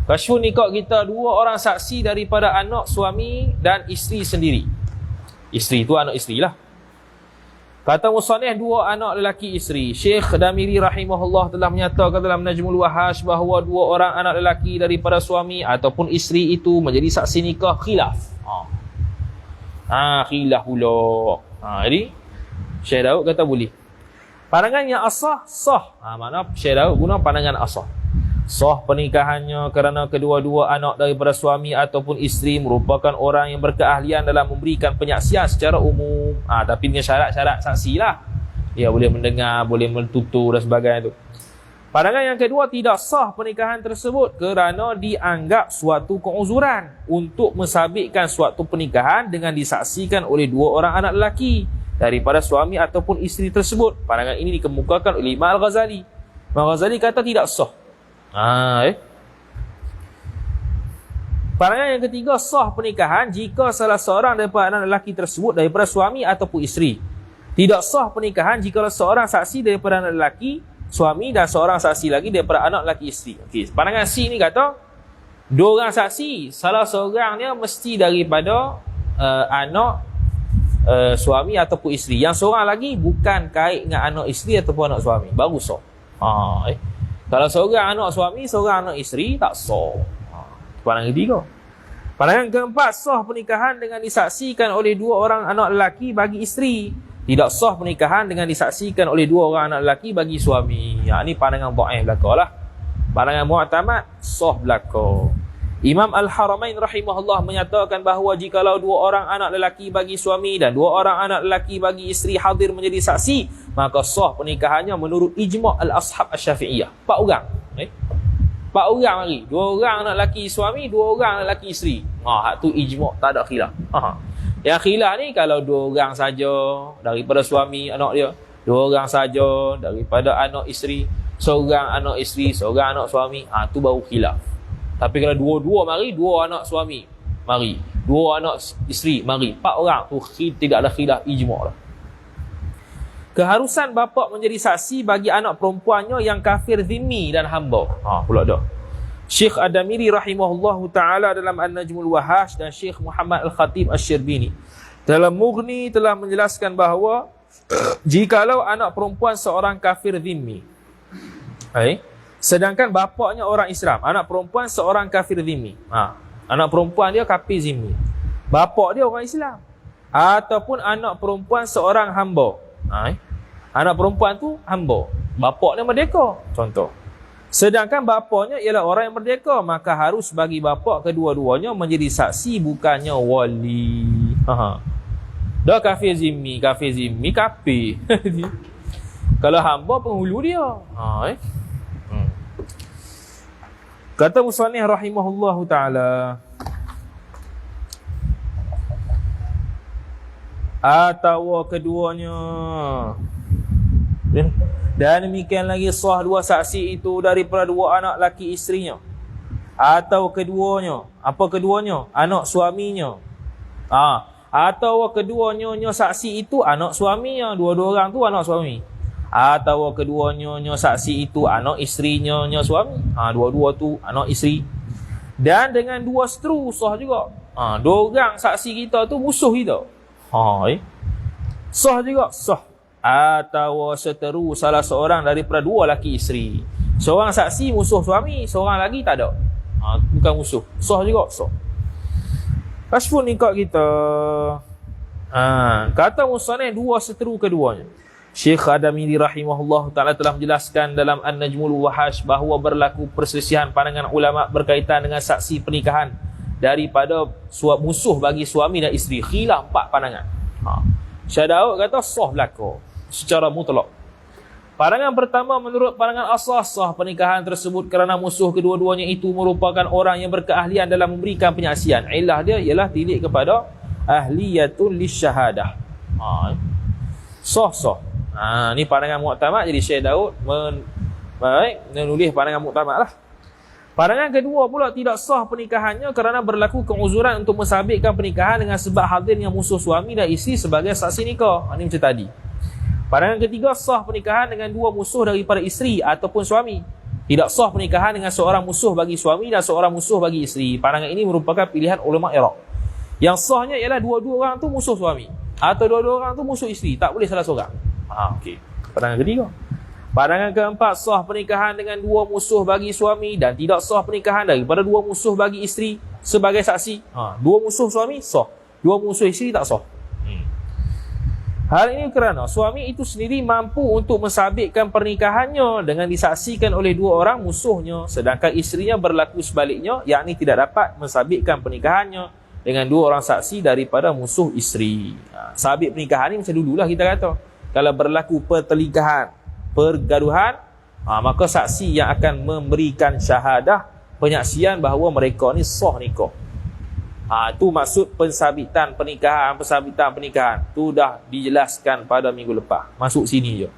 Kasyfun nikah kita dua orang saksi daripada anak suami dan isteri sendiri. Isteri tu anak isteri lah. Kata musannif dua anak lelaki isteri. Syekh Damiri rahimahullah telah menyatakan dalam Najmul Wahash bahawa dua orang anak lelaki daripada suami ataupun isteri itu menjadi saksi nikah khilaf. Khilaf pula. Jadi Syekh Daud kata boleh. Pandangan yang asah sah. Mana Syekh Daud guna pandangan asah. Sah pernikahannya kerana kedua-dua anak daripada suami ataupun isteri merupakan orang yang berkeahlian dalam memberikan penyaksian secara umum. Tapi dengan syarat-syarat saksi lah. Dia boleh mendengar, boleh mentutur dan sebagainya tu. Pandangan yang kedua, tidak sah pernikahan tersebut kerana dianggap suatu keuzuran untuk mensabitkan suatu pernikahan dengan disaksikan oleh dua orang anak lelaki daripada suami ataupun isteri tersebut. Pandangan ini dikemukakan oleh Imam Al-Ghazali. Imam Al-Ghazali kata tidak sah. Pandangan yang ketiga, sah pernikahan jika salah seorang daripada anak lelaki tersebut daripada suami ataupun isteri. Tidak sah pernikahan jika seorang saksi daripada anak lelaki suami dan seorang saksi lagi daripada anak lelaki isteri. Pandangan C ni kata dua orang saksi, salah seorangnya mesti daripada anak suami ataupun isteri. Yang seorang lagi bukan kait dengan anak isteri ataupun anak suami. Baru sah. Kalau seorang anak suami, seorang anak isteri, tak sah. Pandangan ketiga. Pandangan keempat, sah pernikahan dengan disaksikan oleh dua orang anak lelaki bagi isteri. Tidak sah pernikahan dengan disaksikan oleh dua orang anak lelaki bagi suami. Ini pandangan dhaif belaka lah. Pandangan mu'tamad, sah belaka. Imam Al-Haramain rahimahullah menyatakan bahawa jikalau dua orang anak lelaki bagi suami dan dua orang anak lelaki bagi isteri hadir menjadi saksi, maka sah pernikahannya menurut ijma' al-ashab asy-Syafi'iyah. 4 orang. 4 orang mari. 2 orang anak lelaki suami, 2 orang anak lelaki isteri. Hak tu ijma', tak ada khilaf. Yang khilaf ni kalau 2 orang saja daripada suami anak dia, 2 orang saja daripada anak isteri, seorang anak isteri, seorang anak suami, tu baru khilaf. Tapi kalau dua-dua mari, 2 anak suami mari, 2 anak isteri mari, 4 orang tu tidak ada khilaf, ijma' lah. Keharusan bapa menjadi saksi bagi anak perempuannya yang kafir zimmi dan hamba. Pula dah. Syekh Ad-Damiri rahimahullahu taala dalam An-Najmul Wahash dan Syekh Muhammad Al-Khatib Asy-Syirbini dalam Mughni telah menjelaskan bahawa jikalau anak perempuan seorang kafir zimmi, sedangkan bapaknya orang Islam, anak perempuan seorang kafir zimmi. Anak perempuan dia kafir zimmi, bapak dia orang Islam. Ataupun anak perempuan seorang hamba. Anak perempuan tu hamba, bapaknya merdeka, contoh. Sedangkan bapaknya ialah orang yang merdeka, maka harus bagi bapak kedua-duanya menjadi saksi, bukannya wali. Dah kafir zimmi kafir. Kalau hamba penghulu dia. Kata musannif rahimahullahu taala, atau keduanya, dan demikian lagi sah dua saksi itu daripada dua anak laki isterinya, atau keduanya, apa keduanya? Anak suaminya. Atau keduanya saksi itu anak suaminya, dua-dua orang tu anak suami. Atau keduanya saksi itu anak isterinya suami. Dua-dua tu anak isteri. Dan dengan dua seteru sah juga. Dua orang saksi kita tu musuh kita. Sah juga, sah. Atau seteru salah seorang daripada dua laki isteri. Seorang saksi musuh suami, seorang lagi tak ada. Bukan musuh. Sah juga, sah. Kashfun nikah kita. Kata musannif dua seteru keduanya. Syekh Adamili rahimahullah ta'ala telah menjelaskan dalam An-Najmul Wahash bahawa berlaku perselisihan pandangan ulama berkaitan dengan saksi pernikahan daripada musuh bagi suami dan isteri. Khilaf 4 pandangan. Syekh Daud kata sah berlaku secara mutlak. Pandangan pertama, menurut pandangan asas sah pernikahan tersebut kerana musuh kedua-duanya itu merupakan orang yang berkeahlian dalam memberikan penyaksian. Ilah dia ialah tilik kepada ahliyatun lisyahadah. Sah. Ni pandangan muktamad. Jadi Syekh Daud menulis pandangan muktamad lah. Pandangan kedua pula, tidak sah pernikahannya kerana berlaku keuzuran untuk mensabitkan pernikahan dengan sebab hadirnya musuh suami dan isteri sebagai saksi nikah. Ini macam tadi. Pandangan ketiga, sah pernikahan dengan dua musuh daripada isteri ataupun suami. Tidak sah pernikahan dengan seorang musuh bagi suami dan seorang musuh bagi isteri. Pandangan ini merupakan pilihan ulama Iraq. Yang sahnya ialah dua-dua orang tu musuh suami atau dua-dua orang tu musuh isteri. Tak boleh salah seorang. Okey. Pandangan ketiga. Pandangan keempat, sah pernikahan dengan dua musuh bagi suami dan tidak sah pernikahan daripada dua musuh bagi isteri sebagai saksi. Dua musuh suami sah, dua musuh isteri tak sah. Hal ini kerana suami itu sendiri mampu untuk mensabitkan pernikahannya dengan disaksikan oleh dua orang musuhnya, sedangkan isterinya berlaku sebaliknya, yakni tidak dapat mensabitkan pernikahannya dengan dua orang saksi daripada musuh isteri. Sabit pernikahan ni macam dululah kita kata. Kalau berlaku pertelingkahan, pergaduhan, maka saksi yang akan memberikan syahadah, penyaksian bahawa mereka ni sah nikah. Itu maksud pensabitan pernikahan. Tu dah dijelaskan pada minggu lepas. Masuk sini je.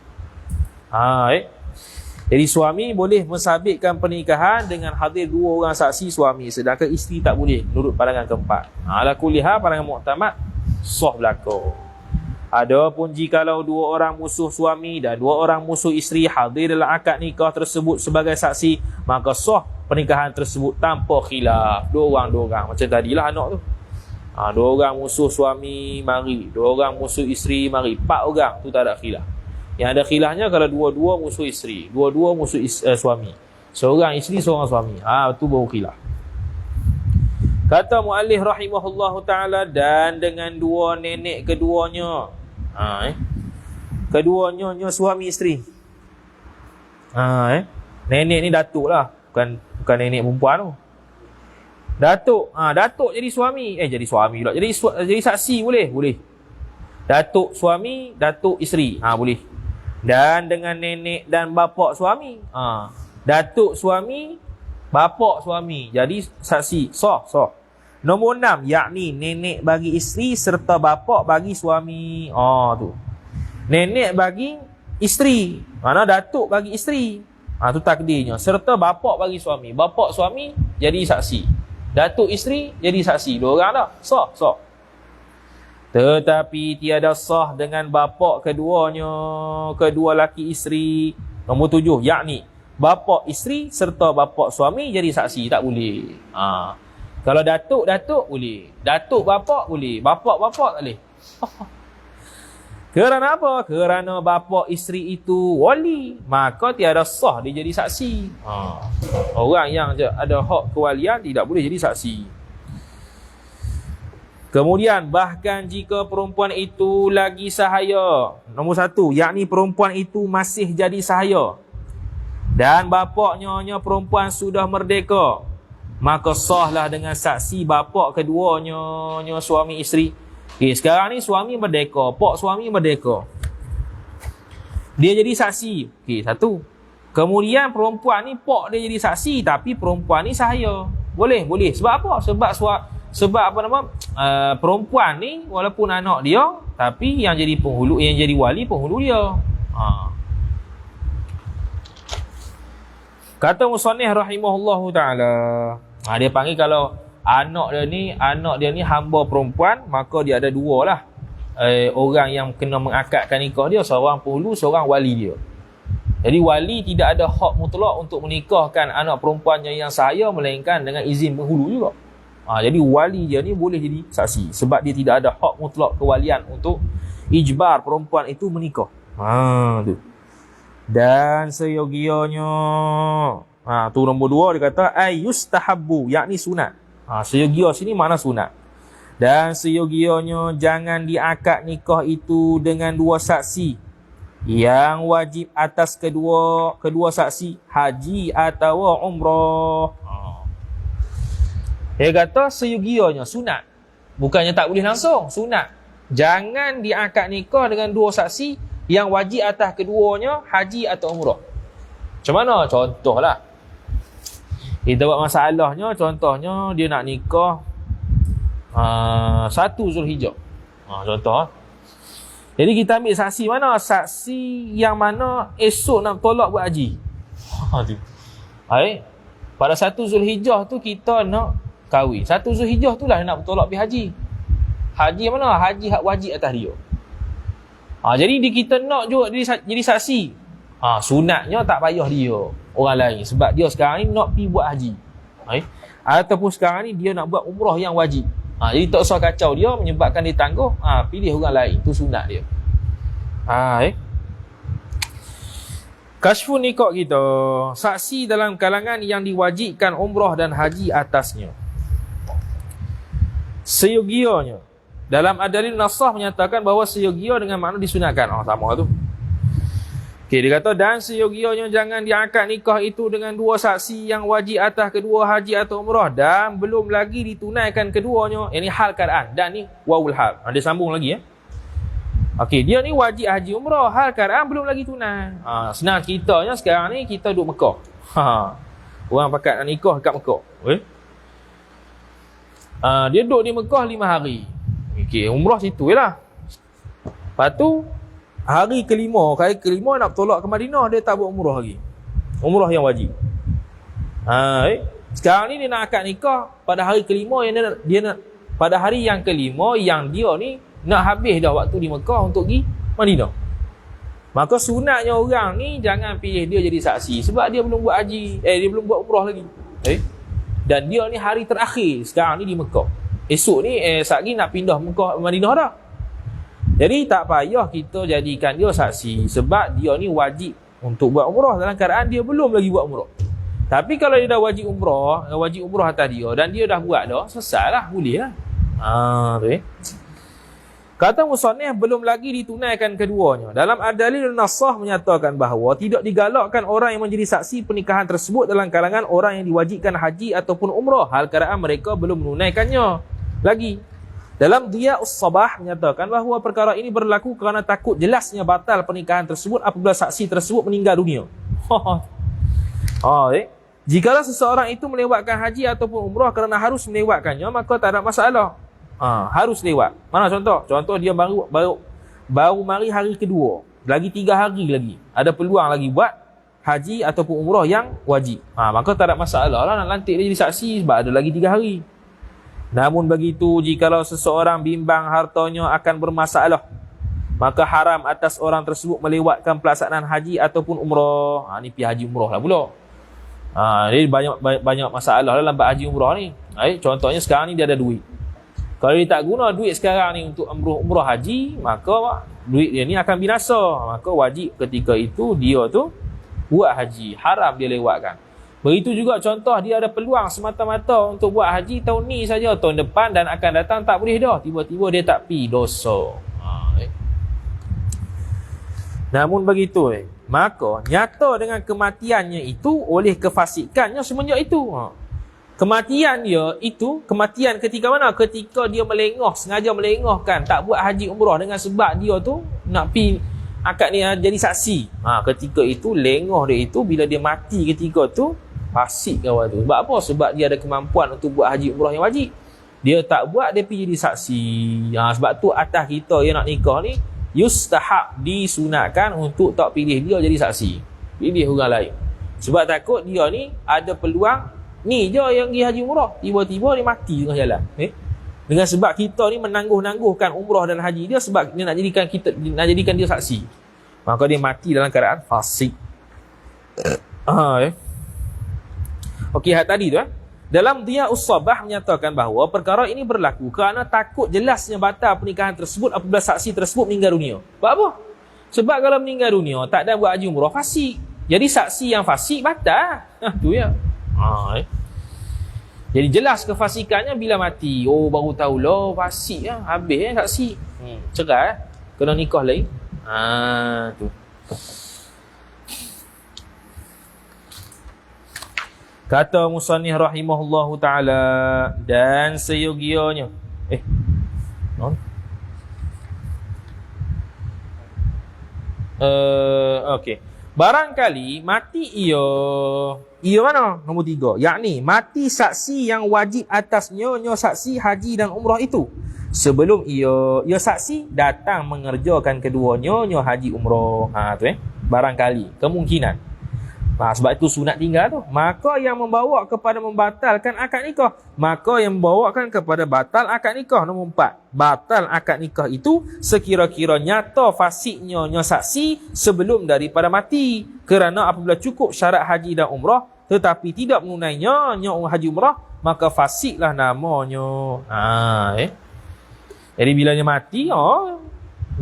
Jadi suami boleh mensabitkan pernikahan dengan hadir dua orang saksi suami, sedangkan isteri tak boleh, menurut pandangan keempat. Ala kuliah pandangan muktamad sah berlaku. Adapun jikalau dua orang musuh suami dan dua orang musuh isteri hadir dalam akad nikah tersebut sebagai saksi, maka sah pernikahan tersebut tanpa khilaf. Dua orang. Macam tadilah anak tu. Dua orang musuh suami mari, dua orang musuh isteri mari. 4 orang tu tak ada khilaf. Yang ada khilafnya kalau dua-dua musuh isteri, dua-dua musuh suami. Seorang isteri, seorang suami. Tu baru khilaf. Kata muallif rahimahullahu ta'ala, dan dengan dua nenek keduanya. Keduanya suami isteri. Nenek ni datuk lah. Bukan nenek perempuan tu. Datuk jadi suami. Jadi suami pula. Jadi saksi boleh? Boleh. Datuk suami, datuk isteri. Boleh. Dan dengan nenek dan bapak suami. Datuk suami, bapak suami. Jadi saksi. Sah. Nombor 6, yakni nenek bagi isteri serta bapak bagi suami. Tu. Nenek bagi isteri. Mana datuk bagi isteri. Tu takdirnya. Serta bapak bagi suami. Bapak suami jadi saksi. Datuk isteri jadi saksi. Dua orang dah. Sah. Tetapi tiada sah dengan bapak keduanya, kedua laki isteri. Nombor 7, yakni bapak isteri serta bapak suami jadi saksi. Tak boleh. Kalau datuk boleh. Datuk bapak boleh. Bapak tak boleh. Kerana apa? Kerana bapa isteri itu wali, maka tiada sah dia jadi saksi. Orang yang ada hak kewalian tidak boleh jadi saksi. Kemudian bahkan jika perempuan itu lagi sahaya, nombor 1, yakni perempuan itu masih jadi sahaya dan bapaknya perempuan sudah merdeka, maka sahlah dengan saksi bapa keduanya suami isteri. Okay, sekarang ni suami merdeka, pak suami merdeka. Dia jadi saksi. Okay, satu. Kemudian perempuan ni, pak dia jadi saksi, tapi perempuan ni sahaya. Boleh, boleh. Sebab apa? Sebab apa nama? Perempuan ni walaupun anak dia, tapi yang jadi penghulu, yang jadi wali penghulu dia. Kata musannif rahimahullahu taala, dia panggil kalau anak dia ni hamba perempuan, maka dia ada dua lah. Orang yang kena mengakadkan nikah dia, seorang penghulu, seorang wali dia. Jadi wali tidak ada hak mutlak untuk menikahkan anak perempuannya yang sahaya melainkan dengan izin penghulu juga. Jadi wali dia ni boleh jadi saksi sebab dia tidak ada hak mutlak kewalian untuk ijbar perempuan itu menikah. Tu. Dan seyogianya, tu nombor 2 dia kata ayustahabbu, yakni sunat. Seyogia sini makna sunat. Dan seyogianya jangan diakad nikah itu dengan dua saksi yang wajib atas kedua saksi haji atau umrah. Dia kata seyogianya sunat. Bukannya tak boleh langsung, sunat. Jangan diakad nikah dengan dua saksi yang wajib atas keduanya haji atau umrah. Macam mana? Contohlah, kita buat masalahnya, contohnya dia nak nikah 1 Zulhijjah. Contoh. Jadi kita ambil saksi mana? Saksi yang mana esok nak tolak buat haji. Pada 1 Zulhijjah tu kita nak kahwin. 1 Zulhijjah tu lah nak tolak pergi haji. Haji mana? Haji hak wajib atas dia. Jadi kita nak juga jadi saksi. Sunatnya tak payah dia orang lain sebab dia sekarang ni nak pergi buat haji. Ataupun sekarang ni dia nak buat umrah yang wajib. Jadi tak usah kacau dia menyebabkan dia tangguh. Pilih orang lain, tu sunat dia. Kasyfun nikah kita, saksi dalam kalangan yang diwajibkan umrah dan haji atasnya. Seyogianya dalam adalil nasah menyatakan bahawa seyogia dengan makna disunatkan. Sama tu. Okey, dia kata dan seyogianya jangan diakad nikah itu dengan dua saksi yang wajib atas kedua haji atau umrah dan belum lagi ditunaikan keduanya. Ini hal keadaan dan ni wawul hal. Dia sambung lagi ya. Okey, dia ni wajib haji umrah, hal keadaan belum lagi tunai. Senang ceritanya sekarang ni kita duduk Mekah. Orang pakat nak nikah dekat Mekah. Dia duduk di Mekah 5 hari. Okey, umrah situ je lah. Lepas tu, hari kelima nak tolak ke Madinah, dia tak buat umrah lagi. Umrah yang wajib. Sekarang ni dia nak akad nikah pada hari kelima, pada hari yang kelima yang dia ni nak habis dah waktu di Mekah untuk pergi Madinah. Maka sunatnya orang ni jangan pilih dia jadi saksi sebab dia belum buat haji, dia belum buat umrah lagi. Dan dia ni hari terakhir sekarang ni di Mekah. Esok ni satgi nak pindah Mekah Madinah dah. Jadi tak payah kita jadikan dia saksi sebab dia ni wajib untuk buat umrah dalam keadaan dia belum lagi buat umrah. Tapi kalau dia dah wajib umrah atas dia dan dia dah buat dah, selesailah, boleh lah. Kata musannif belum lagi ditunaikan keduanya. Dalam adalil nasah menyatakan bahawa tidak digalakkan orang yang menjadi saksi pernikahan tersebut dalam kalangan orang yang diwajibkan haji ataupun umrah hal keadaan mereka belum menunaikannya lagi. Dalam Diya'us Sabah menyatakan bahawa perkara ini berlaku kerana takut jelasnya batal pernikahan tersebut apabila saksi tersebut meninggal dunia. Jikalau seseorang itu melewatkan haji ataupun umrah kerana harus melewatkannya, maka tak ada masalah. Harus lewat. Mana contoh? Contoh dia baru mari hari kedua, lagi 3 hari lagi, ada peluang lagi buat haji ataupun umrah yang wajib. Maka tak ada masalah lah nak lantik dia jadi saksi sebab ada lagi 3 hari. Namun begitu, jikalau seseorang bimbang hartanya akan bermasalah, maka haram atas orang tersebut melewatkan pelaksanaan haji ataupun umrah. Ni pergi haji umrah lah pula. Jadi banyak masalah dalam haji umrah ni. Contohnya sekarang ni dia ada duit. Kalau dia tak guna duit sekarang ni untuk umrah haji, maka duit dia ni akan binasa. Maka wajib ketika itu dia tu buat haji. Haram dia lewatkan. Begitu juga contoh dia ada peluang semata-mata untuk buat haji tahun ni saja, tahun depan dan akan datang tak boleh dah. Tiba-tiba dia tak pi, dosa. Namun begitu, maka nyata dengan kematiannya itu oleh kefasikannya semenjak itu. Kematian dia itu, kematian ketika mana? Ketika dia melengah, sengaja melengahkan, tak buat haji umrah dengan sebab dia tu nak pi akad ni jadi saksi. Ketika itu, lengah dia itu, bila dia mati ketika tu, fasik kawan tu. Sebab apa? Sebab dia ada kemampuan untuk buat haji umrah yang wajib. Dia tak buat, dia pergi jadi saksi. Sebab tu atas kita yang nak nikah ni, yustahab, disunatkan untuk tak pilih dia jadi saksi. Pilih orang lain. Sebab takut dia ni ada peluang, ni je yang pergi haji umrah, tiba-tiba dia mati tengah jalan. Dengan sebab kita ni menangguh-nangguhkan umrah dan haji dia, sebab dia nak jadikan dia saksi. Maka dia mati dalam keadaan fasik. Okey, tadi tu dalam Diya'us Sabah menyatakan bahawa perkara ini berlaku kerana takut jelasnya batal pernikahan tersebut apabila saksi tersebut meninggal dunia. Sebab apa? Sebab kalau meninggal dunia tak ada buat haji umrah, fasik. Jadi saksi yang fasik batal. Tu ya. Jadi jelas kefasikannya bila mati. Oh, baru tahu lah fasik ya. Habis saksi. Cerai kena nikah lain. Tu. Kata musannif rahimahullahu ta'ala, dan seyogianya okey. Barangkali mati ia mana? Nombor 3. Yakni mati saksi yang wajib atasnya saksi haji dan umrah itu. Sebelum ia saksi datang mengerjakan keduanya haji umrah. Tu barangkali, kemungkinan. Sebab itu sunat tinggal tu. Maka yang membawa kepada membatalkan akad nikah. Maka yang membawakan kepada batal akad nikah. Nombor 4. Batal akad nikah itu sekira-kira nyata fasiknya saksi sebelum daripada mati. Kerana apabila cukup syarat haji dan umrah tetapi tidak menunainya haji umrah, maka fasiklah namanya. Jadi bila dia mati,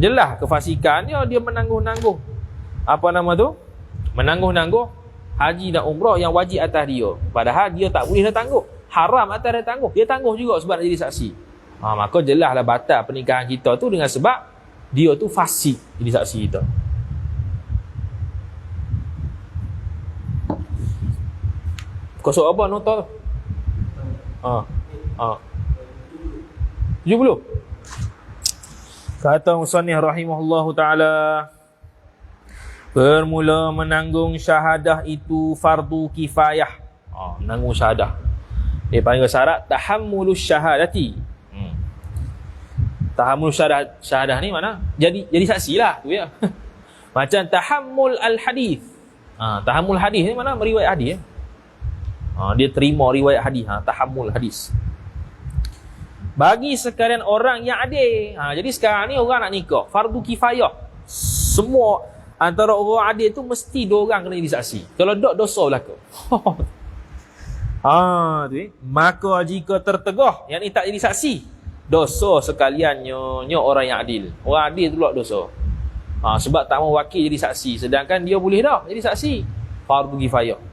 jelas kefasikannya dia menangguh-nangguh. Apa nama tu? Menangguh-nangguh haji dan umrah yang wajib atas dia. Padahal dia tak boleh dah tangguh. Haram atas dia tangguh. Dia tangguh juga sebab nak jadi saksi. Maka jelaslah batal pernikahan kita tu dengan sebab dia tu fasik jadi saksi kita. Kosok apa nota tu? 70. Kata musannif rahimahullahu ta'ala, bermula menanggung syahadah itu fardu kifayah. Menanggung syahadah. Dia panggil syarat tahammulus syahadati. Tahammul syahadah ni mana? Jadi saksi lah tu ya. Macam tahammul al-hadis. Tahammul hadis ni mana? Meriwayat hadis. Dia terima riwayat hadis. Tahammul hadis. Bagi sekalian orang yang adil. Jadi sekarang ni orang nak nikah, fardu kifayah. Semua antara orang adil tu mesti 2 orang kena jadi saksi. Kalau tak, dosa berlaku. Maka jika tertegah yang ni tak jadi saksi, dosa sekaliannya orang yang adil. Orang adil tu pula dosa. Sebab tak mau wakil jadi saksi, sedangkan dia boleh dah jadi saksi. Fardu kifayah.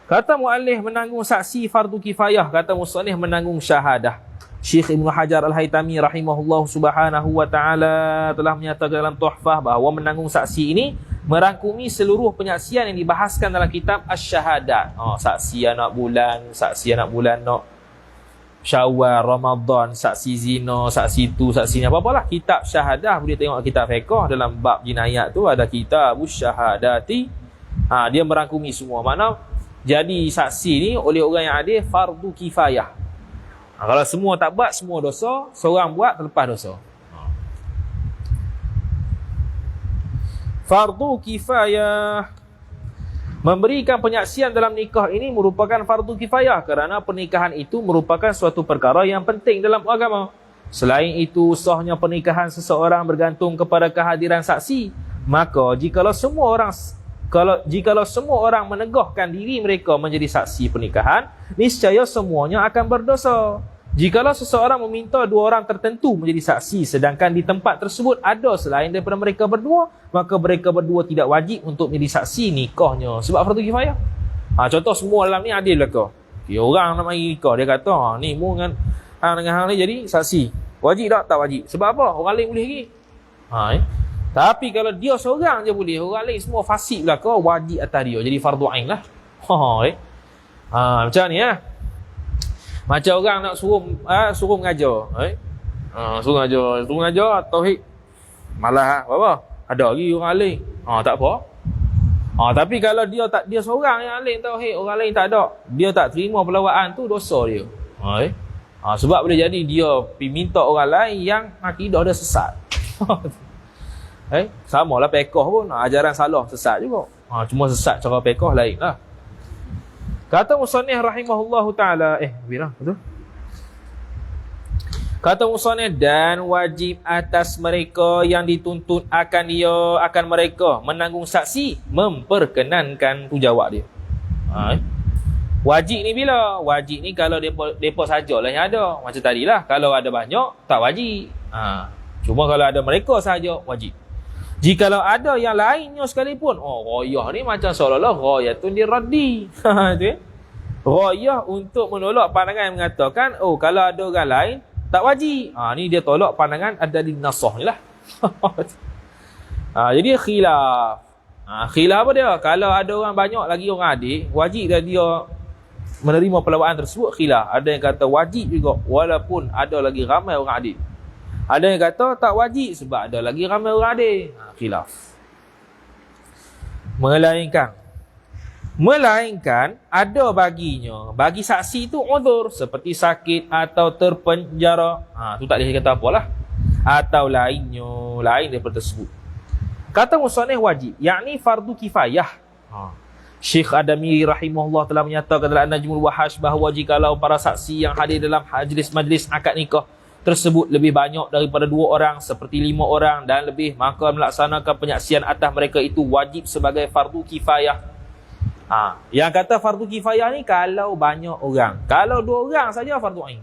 Kata muallif menanggung saksi fardu kifayah, kata musannif menanggung syahadah. Syekh Ibn Hajar Al-Haytami rahimahullah subhanahu wa ta'ala telah menyatakan dalam Tuhfah bahawa menanggung saksi ini merangkumi seluruh penyaksian yang dibahaskan dalam kitab Asy-Syahadat. Saksi anak bulan nak Syawal, Ramadan, saksi zina, saksi tu, saksi ni apa-apalah. Kitab syahadah boleh tengok kitab fiqh dalam bab jinayat tu ada kitab Asy-Syahadati. Dia merangkumi semua. Makna jadi saksi ni oleh orang yang adil fardu kifayah. Kalau semua tak buat, semua dosa. Seorang buat, terlepas dosa. Fardu kifayah. Memberikan penyaksian dalam nikah ini merupakan fardu kifayah kerana pernikahan itu merupakan suatu perkara yang penting dalam agama. Selain itu, sahnya pernikahan seseorang bergantung kepada kehadiran saksi. Maka jikalau semua orang menegahkan diri mereka menjadi saksi pernikahan, niscaya semuanya akan berdosa. Jikalau seseorang meminta 2 orang tertentu menjadi saksi sedangkan di tempat tersebut ada selain daripada mereka berdua, maka mereka berdua tidak wajib untuk menjadi saksi nikahnya. Sebab fardu kifayah. Contoh semua dalam ni adil belaka. Orang nak mari nikah, dia kata ni mu dengan hang ni jadi saksi. Wajib tak? Tak wajib. Sebab apa? Orang lain boleh lagi. Tapi kalau dia seorang je boleh, orang lain semua fasik belaka, wajib atas dia. Jadi fardu ain lah. Macam ni lah. Macam orang nak suruh mengajar. Suruh mengajar tauhid. Malah apa? Ada lagi orang lain. Tak apa. Tapi kalau dia seorang yang alim tauhid, orang lain tak ada, dia tak terima pelawaan tu, dosa dia. Sebab boleh jadi dia minta orang lain yang akidah dia sesat. Samalah fiqh pun, ajaran salah sesat juga. Cuma sesat cara fiqh lain lah. Kata musannif rahimahullahu taala, betul? Kata musannif, dan wajib atas mereka yang dituntut akan mereka menanggung saksi memperkenankan tu jawab dia. Wajib ni bila? Wajib ni kalau depa sajalah yang ada. Macam tadilah, kalau ada banyak tak wajib. Cuma kalau ada mereka saja wajib. Jikalau ada yang lainnya sekalipun, rayah ni macam seolah-olah rayatun diraddi. Rayah untuk menolak pandangan yang mengatakan, kalau ada orang lain tak wajib. Ni dia tolak pandangan ada di nasah ni lah. Jadi khilaf. Khilaf apa dia? Kalau ada orang banyak lagi orang adik, wajib dah dia menerima pelawaan tersebut, khilaf. Ada yang kata wajib juga walaupun ada lagi ramai orang adik. Ada yang kata tak wajib sebab ada lagi ramai orang adik. Khilaf. Melainkan ada bagi saksi itu uzur seperti sakit atau terpenjara. Tu tak boleh kata apalah. Atau lain daripada tersebut. Kata musannif wajib, yakni fardu kifayah. Syekh Adami rahimahullah telah menyatakan dalam Najmul Wahash bahawa jikalau para saksi yang hadir dalam majlis akad nikah tersebut lebih banyak daripada 2 orang seperti 5 orang dan lebih, maka melaksanakan penyaksian atas mereka itu wajib sebagai fardu kifayah. Yang kata fardu kifayah ni kalau banyak orang. Kalau 2 orang saja fardu ain.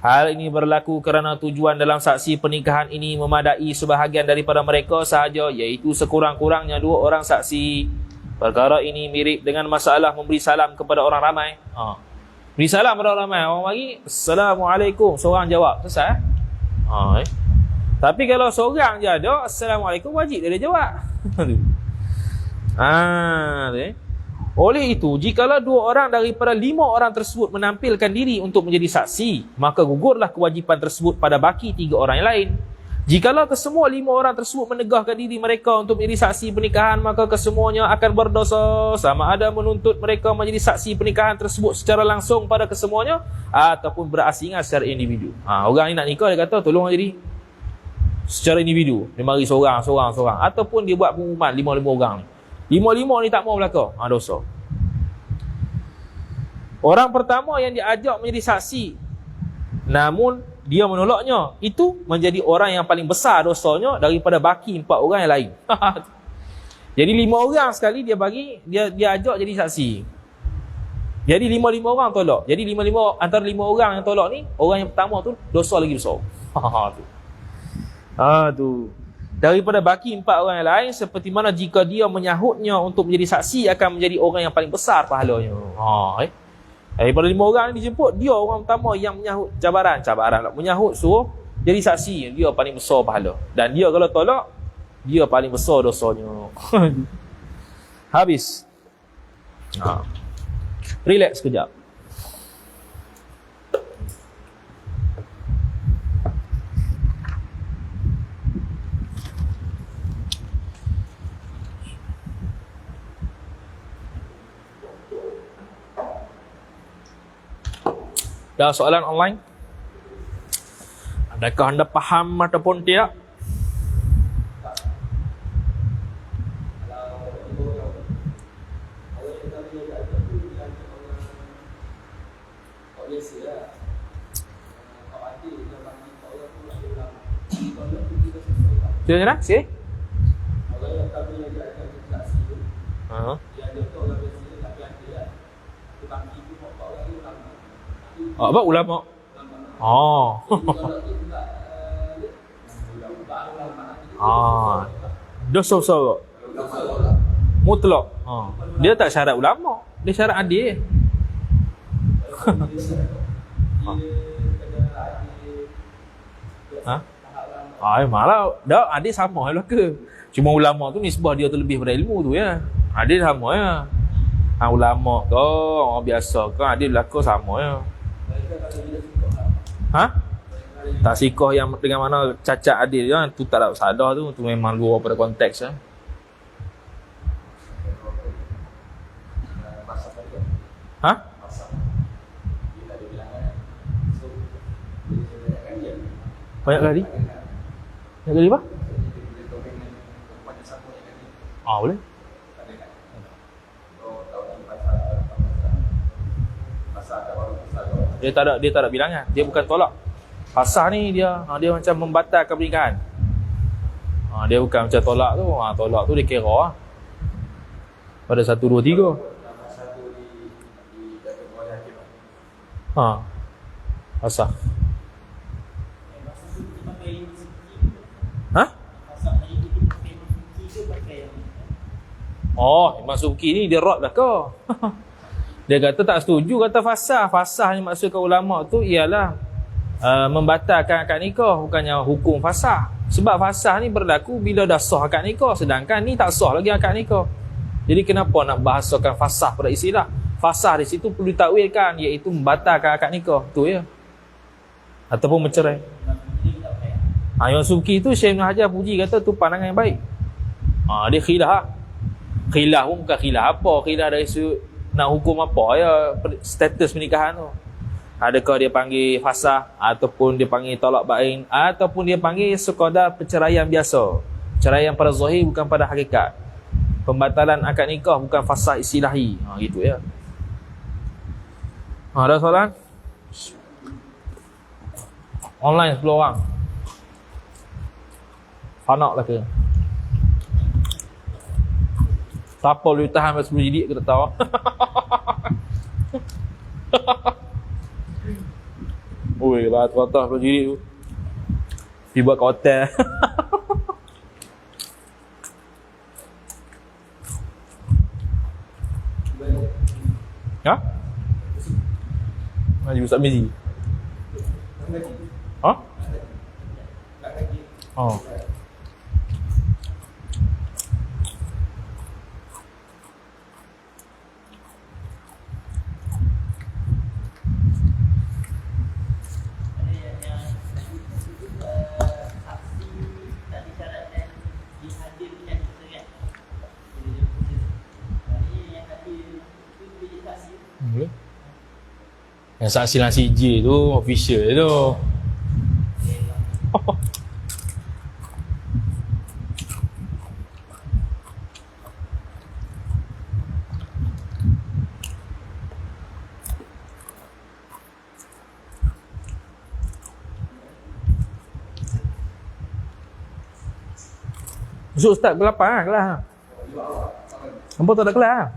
Hal ini berlaku kerana tujuan dalam saksi pernikahan ini memadai sebahagian daripada mereka sahaja, iaitu sekurang-kurangnya 2 orang saksi. Perkara ini mirip dengan masalah memberi salam kepada orang ramai. Beri salam kepada orang ramai, orang bagi Assalamualaikum, seorang jawab, selesai. Tapi kalau seorang je ada Assalamualaikum, wajib dia jawab. Oleh itu, jikalau 2 orang daripada 5 orang tersebut menampilkan diri untuk menjadi saksi, maka gugurlah kewajipan tersebut pada baki 3 orang yang lain. Jikalau kesemua 5 orang tersebut menegahkan diri mereka untuk menjadi saksi pernikahan, maka kesemuanya akan berdosa, sama ada menuntut mereka menjadi saksi pernikahan tersebut secara langsung pada kesemuanya ataupun berasingan secara individu. Orang ni nak nikah, dia kata tolong jadi secara individu, dia mari seorang ataupun dia buat pengumuman 5 orang ni. 5 ni tak mau belaka, dosa. Orang pertama yang diajak menjadi saksi namun dia menolaknya, itu menjadi orang yang paling besar dosanya daripada baki 4 orang yang lain. Jadi 5 orang sekali dia ajak jadi saksi. Jadi 5 orang tolak. Jadi antara 5 orang yang tolak ni, orang yang pertama tu dosa lagi besar. Tu. Daripada baki 4 orang yang lain, seperti mana jika dia menyahutnya untuk menjadi saksi akan menjadi orang yang paling besar pahalanya. Daripada 5 orang ni dijemput, dia orang pertama yang menyahut cabaran lah. Menyahut suruh jadi saksi, dia paling besar pahala. Dan dia kalau tolak, dia paling besar dosanya. Habis. Relax sekejap. Dah soalan online? Adakah anda faham ataupun tidak? Macam mana? Si? Apa ulama? Dosa besar. Mutlak. Dia tak syarat ulama, dia syarat adil. Malah dah adil sama lah ke? Cuma ulama tu nisbah dia tu lebih pada ilmu tu ya. Adil sama ya. Ulama ke orang biasa ke dia berlaku sama ya. Ha? Tak sikoh yang dengan mana cacat adil ya, tu tak ada salah tu memang luar pada konteks ya. Ha? Banyak kali? Banyak kali apa? Boleh. Dia tak ada bilangan. Dia bukan tolak. Fasah ni dia macam membatalkan pernikahan. Dia bukan macam tolak tu. Tolak tu dia kira lah. Pada 1, 2, 3. Fasah. Ha? Imam Subki ni dia rot dah ke? Dia kata tak setuju kata fasah. Fasah ni maksudkan ulama tu ialah membatalkan akad nikah, bukannya hukum fasah. Sebab fasah ni berlaku bila dah sah akad nikah, sedangkan ni tak sah lagi akad nikah. Jadi kenapa nak bahasakan fasah pada istilah? Fasah di situ perlu ditakwilkan, iaitu membatalkan akad nikah. Tu ya. Ataupun mencerai. Imam Subki tu Syekh Ibn Hajar puji kata tu pandangan yang baik. Dia khilaf. Khilaf pun bukan khilaf apa, khilaf dari sudut nak hukum apa ya status pernikahan tu. Adakah dia panggil fasah, ataupun dia panggil talak bain, ataupun dia panggil sekadar perceraian biasa. Perceraian pada zahir bukan pada hakikat. Pembatalan akad nikah bukan fasah istilahi. Gitu ya. Ada soalan? Online 10 orang. Fanak lah ke? Siapa boleh tahan 10 jilid ke tak tahu. Oi, lah terotah 10 jilid tu. Pergi buat kat hotel. Ha? Haji Ustaz Mizi. Ha? Yang saksi lang CJ tu official tu. Besok start kelas 8 lah kelas. Nampak tak ada kelas lah?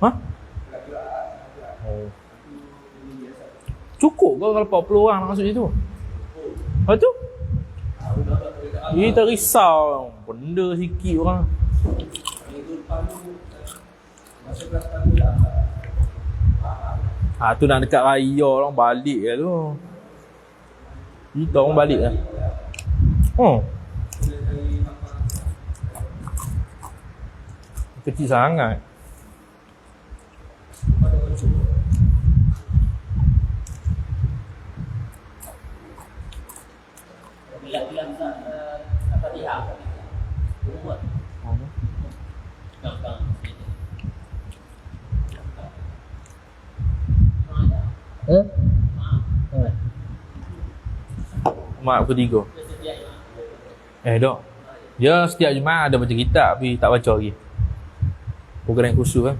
Ha? Cukup ke kalau 40 orang nak masuk situ? Lepas tu? Kita risau benda sikit orang. Tu nak dekat raya orang balik ke tu. Kita orang balik lah. Kecil sangat. Mak ketiga. Dok. Dia setiap Jumaat ada baca kitab tapi tak baca lagi. Program khusus kan.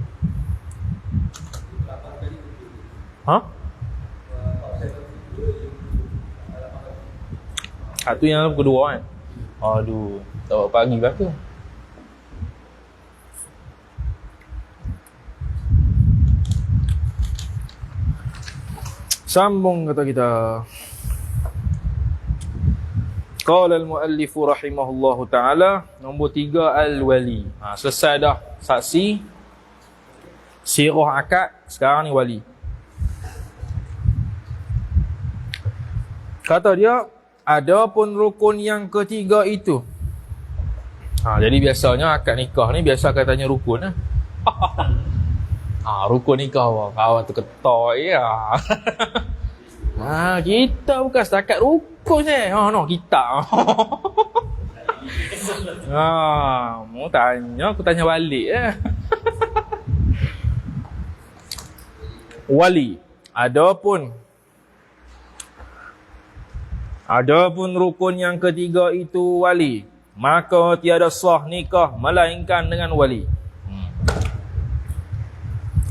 Tu yang kedua kan. Aduh, tak buat pagi lah tu. Sambung kata kita. Qala al-muallif rahimahullahu ta'ala, nombor 3 al-wali. Selesai dah saksi, sirah akad, sekarang ni wali. Kata dia, adapun rukun yang ketiga itu, Jadi biasanya akad nikah ni biasa katanya rukun lah. Rukun nikah kawan tu ketok ya. Kita bukan setakat rukun je. No, kita. Mau tanya, aku tanya balik ya. Wali. Adapun rukun yang ketiga itu wali, maka tiada sah nikah melainkan dengan wali.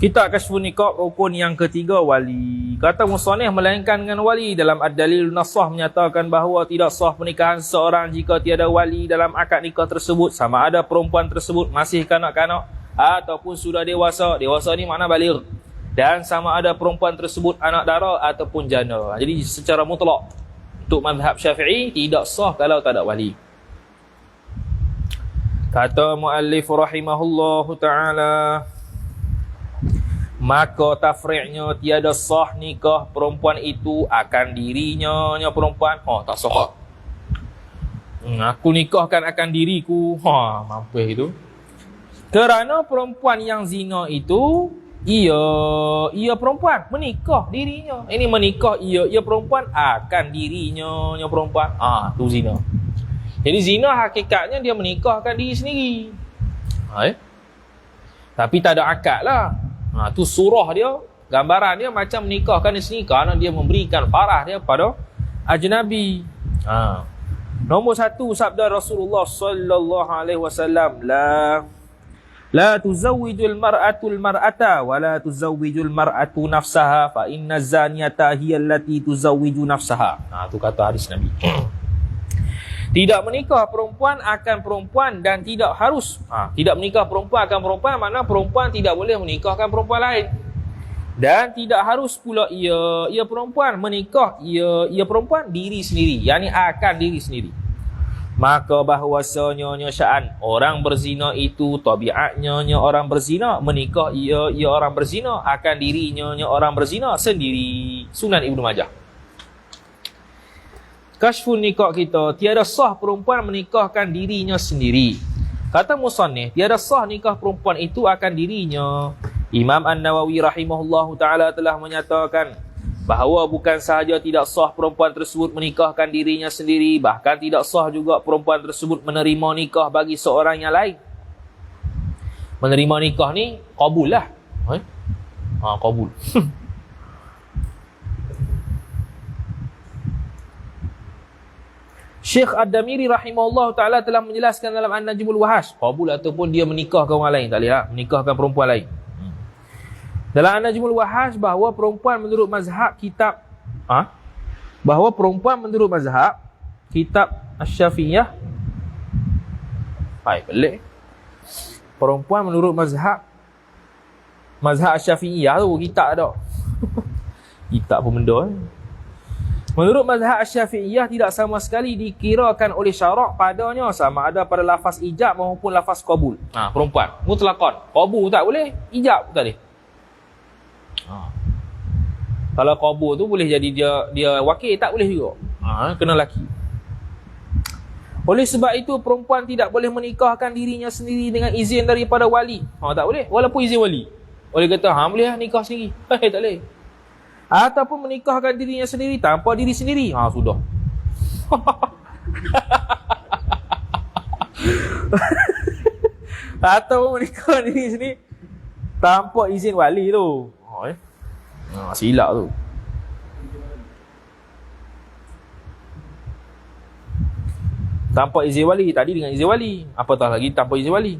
Kita kasfun nikah rukun yang ketiga wali. Kata musannif melainkan dengan wali. Dalam ad-dalil nasah menyatakan bahawa tidak sah pernikahan seorang jika tiada wali dalam akad nikah tersebut, sama ada perempuan tersebut masih kanak-kanak ataupun sudah dewasa. Dewasa ni makna baligh. Dan sama ada perempuan tersebut anak dara ataupun janda. Jadi secara mutlak untuk mazhab Syafi'i tidak sah kalau tak ada wali. Kata muallif rahimahullahu taala, maka tafri'nya tiada sah nikah perempuan itu akan dirinya perempuan. Tak sah. Aku nikahkan akan diriku. Mampus itu. Kerana perempuan yang zina itu ia perempuan menikah dirinya. Ini menikah ia perempuan akan dirinya perempuan. Tu zina. Jadi zina hakikatnya dia menikahkan diri sendiri. Tapi tak ada akad lah. Tu surah dia, gambaran dia macam menikahkan diri sendiri kerana dia memberikan farah dia pada ajnabi. Nombor 1 sabda Rasulullah sallallahu alaihi wasallam, La tuzawwijul mar'atul mar'ata wa la tuzawwijul mar'atu nafsaha fa inna zaniyata hiya allati tuzawwiju nafsaha. Tu kata hadis Nabi. Tidak menikah perempuan akan perempuan dan tidak harus. Tidak menikah perempuan akan perempuan, makna perempuan tidak boleh menikahkan perempuan lain. Dan tidak harus pula ia perempuan menikah ia perempuan diri sendiri, yakni akan diri sendiri. Maka bahawasanya sya'an orang berzina itu tabiatnya orang berzina menikah ia orang berzina akan dirinya orang berzina sendiri. Sunan Ibnu Majah. Kashfun nikah kita, tiada sah perempuan menikahkan dirinya sendiri. Kata musannif, tiada sah nikah perempuan itu akan dirinya. Imam An-Nawawi rahimahullahu ta'ala telah menyatakan bahawa bukan sahaja tidak sah perempuan tersebut menikahkan dirinya sendiri, bahkan tidak sah juga perempuan tersebut menerima nikah bagi seorang yang lain. Menerima nikah ni qabul lah. Qabul. Syekh Ad-Damiri rahimahullah ta'ala telah menjelaskan dalam An-Najmul Wahash, qabul ataupun dia menikahkan orang lain, tak boleh lah, menikahkan perempuan lain. Dalam An-Najmul Wahash bahawa perempuan menurut mazhab kitab Asy-Syafi'iyah, pelik. Perempuan menurut mazhab Asy-Syafi'iyah tu kitab ada. Kitab pun benda. Menurut mazhab Asy-Syafi'iyah tidak sama sekali dikirakan oleh syarak padanya sama ada pada lafaz ijab maupun lafaz qabul. Perempuan mutlaqan. Qabul tak boleh, ijab tak boleh. Kalau qabul tu boleh jadi dia wakil, tak boleh juga. Kena laki. Oleh sebab itu perempuan tidak boleh menikahkan dirinya sendiri dengan izin daripada wali. Tak boleh walaupun izin wali. Boleh kata boleh lah nikah sendiri. Tak boleh. Ataupun menikahkan dirinya sendiri tanpa diri sendiri. Sudah. Ataupun menikahkan diri sendiri tanpa izin wali tu. Silap tu. Tanpa izin wali, tadi dengan izin wali, apatah lagi tanpa izin wali.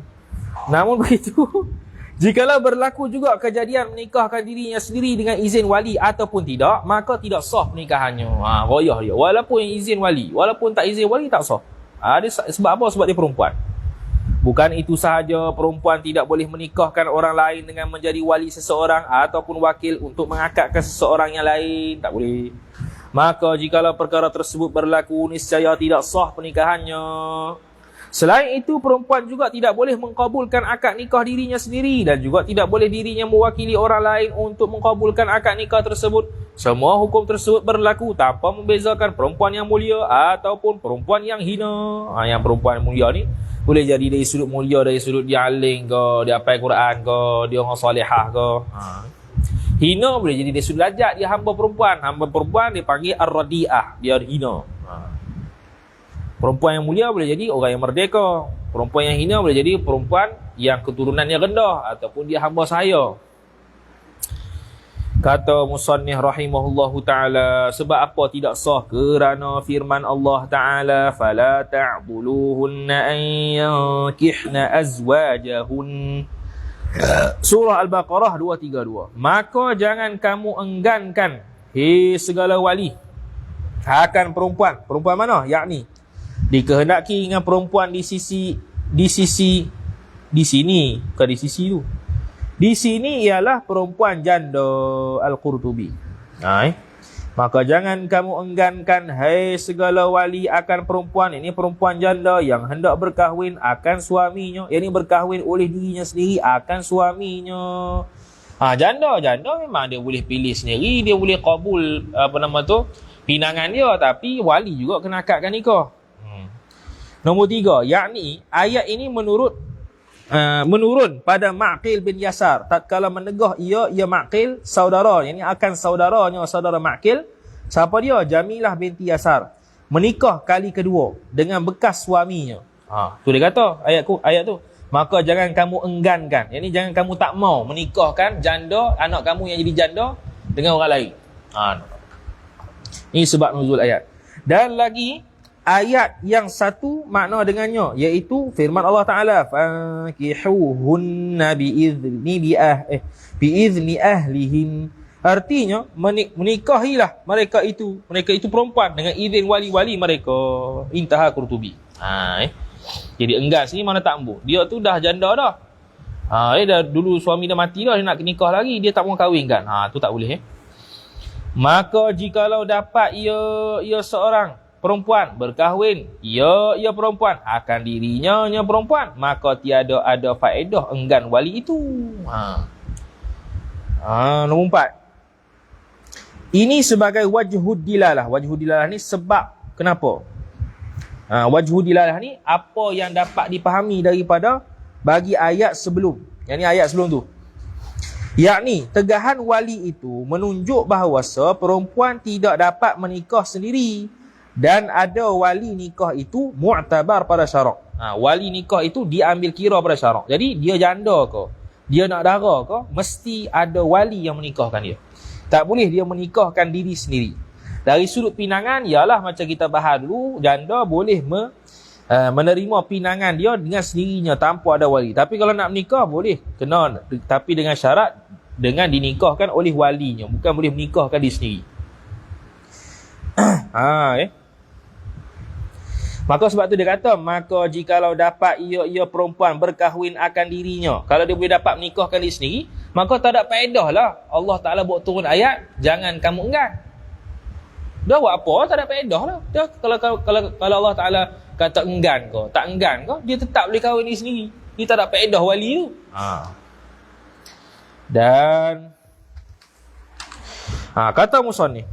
Namun begitu, jikalau berlaku juga kejadian menikahkan dirinya sendiri dengan izin wali ataupun tidak, maka tidak sah pernikahannya. Royah dia. Walaupun izin wali, walaupun tak izin wali tak sah. Sebab apa? Sebab dia perempuan. Bukan itu sahaja, perempuan tidak boleh menikahkan orang lain dengan menjadi wali seseorang ataupun wakil untuk mengakadkan seseorang yang lain. Tak boleh. Maka jikalau perkara tersebut berlaku, niscaya tidak sah pernikahannya. Selain itu, perempuan juga tidak boleh mengkabulkan akad nikah dirinya sendiri dan juga tidak boleh dirinya mewakili orang lain untuk mengkabulkan akad nikah tersebut. Semua hukum tersebut berlaku tanpa membezakan perempuan yang mulia ataupun perempuan yang hina. Yang perempuan mulia ni boleh jadi dari sudut mulia, dari sudut dia alim ke, dia hafal Quran ke, dia orang salihah ke. Hina boleh jadi dari sudut darjat, dia hamba perempuan. Hamba perempuan dia panggil ar-radi'ah, dia hina. Perempuan yang mulia boleh jadi orang yang merdeka. Perempuan yang hina boleh jadi perempuan yang keturunannya rendah ataupun dia hamba sahaya. Kata musannif rahimahullahu ta'ala, sebab apa tidak sah? Kerana firman Allah Ta'ala, fala ta'buluhunna an yankihna azwajahun. Surah Al-Baqarah 232. Maka jangan kamu enggankan, hei segala wali, akan perempuan. Perempuan mana? Yakni dikehendaki dengan perempuan di sini, bukan di sisi tu. Di sini ialah perempuan janda. Al-Qurtubi. Maka jangan kamu enggankan, hai segala wali, akan perempuan. Ini perempuan janda yang hendak berkahwin akan suaminya. Ini berkahwin oleh dirinya sendiri akan suaminya. Janda memang dia boleh pilih sendiri, dia boleh kabul pinangan dia, tapi wali juga kena akadkan nikah. Nombor 3, yakni ayat ini menurun pada Ma'qil bin Yasar tatkala menegah ia Ma'qil saudara, yang ini akan saudaranya saudara Ma'qil. Siapa dia? Jamilah binti Yasar, menikah kali kedua dengan bekas suaminya. Tu dia kata ayat tu, maka jangan kamu enggankan, yang ini jangan kamu tak mau menikahkan janda, anak kamu yang jadi janda dengan orang lain. Ini sebab nuzul ayat. Dan lagi ayat yang satu makna dengannya, iaitu firman Allah Ta'ala, fankihuhunna biizni ahlihin. Artinya menikahilah mereka itu perempuan dengan izin wali-wali mereka. Intaha Qurtubi. Jadi enggan sini mana tak ambuh, dia tu dah janda dah. Dah dulu suami dah mati dah, dia nak nikah lagi, dia tak mau kahwinkan. Tu tak boleh. Maka jikalau dapat ia seorang perempuan berkahwin, ia perempuan akan dirinya perempuan, maka tiada ada faedah enggan wali itu. Nombor 4. Ini sebagai wajhud dilalah. Wajhud dilalah ni sebab kenapa? Wajhud dilalah ni apa yang dapat dipahami daripada bagi ayat sebelum. Yang ni ayat sebelum tu. Yakni tegahan wali itu menunjuk bahawasa perempuan tidak dapat menikah sendiri. Dan ada wali nikah itu mu'tabar pada syarak. Wali nikah itu diambil kira pada syarak. Jadi dia janda ke, dia nak dara ke, mesti ada wali yang menikahkan dia. Tak boleh dia menikahkan diri sendiri. Dari sudut pinangan, ialah macam kita bahas dulu, janda boleh menerima pinangan dia dengan sendirinya tanpa ada wali. Tapi kalau nak menikah boleh, kena, tapi dengan syarat dengan dinikahkan oleh walinya, bukan boleh menikahkan diri sendiri. Maka sebab tu dia kata, maka jikalau dapat ia perempuan berkahwin akan dirinya, kalau dia boleh dapat menikahkan diri sendiri, maka tak ada faedah lah Allah Ta'ala buat turun ayat jangan kamu enggan. Dah buat apa, tak ada faedah lah. Dah, kalau Allah Ta'ala kata enggan kau, tak enggan kau, dia tetap boleh kahwin diri sendiri. Dia tak ada faedah wali tu. Dan kata musannif,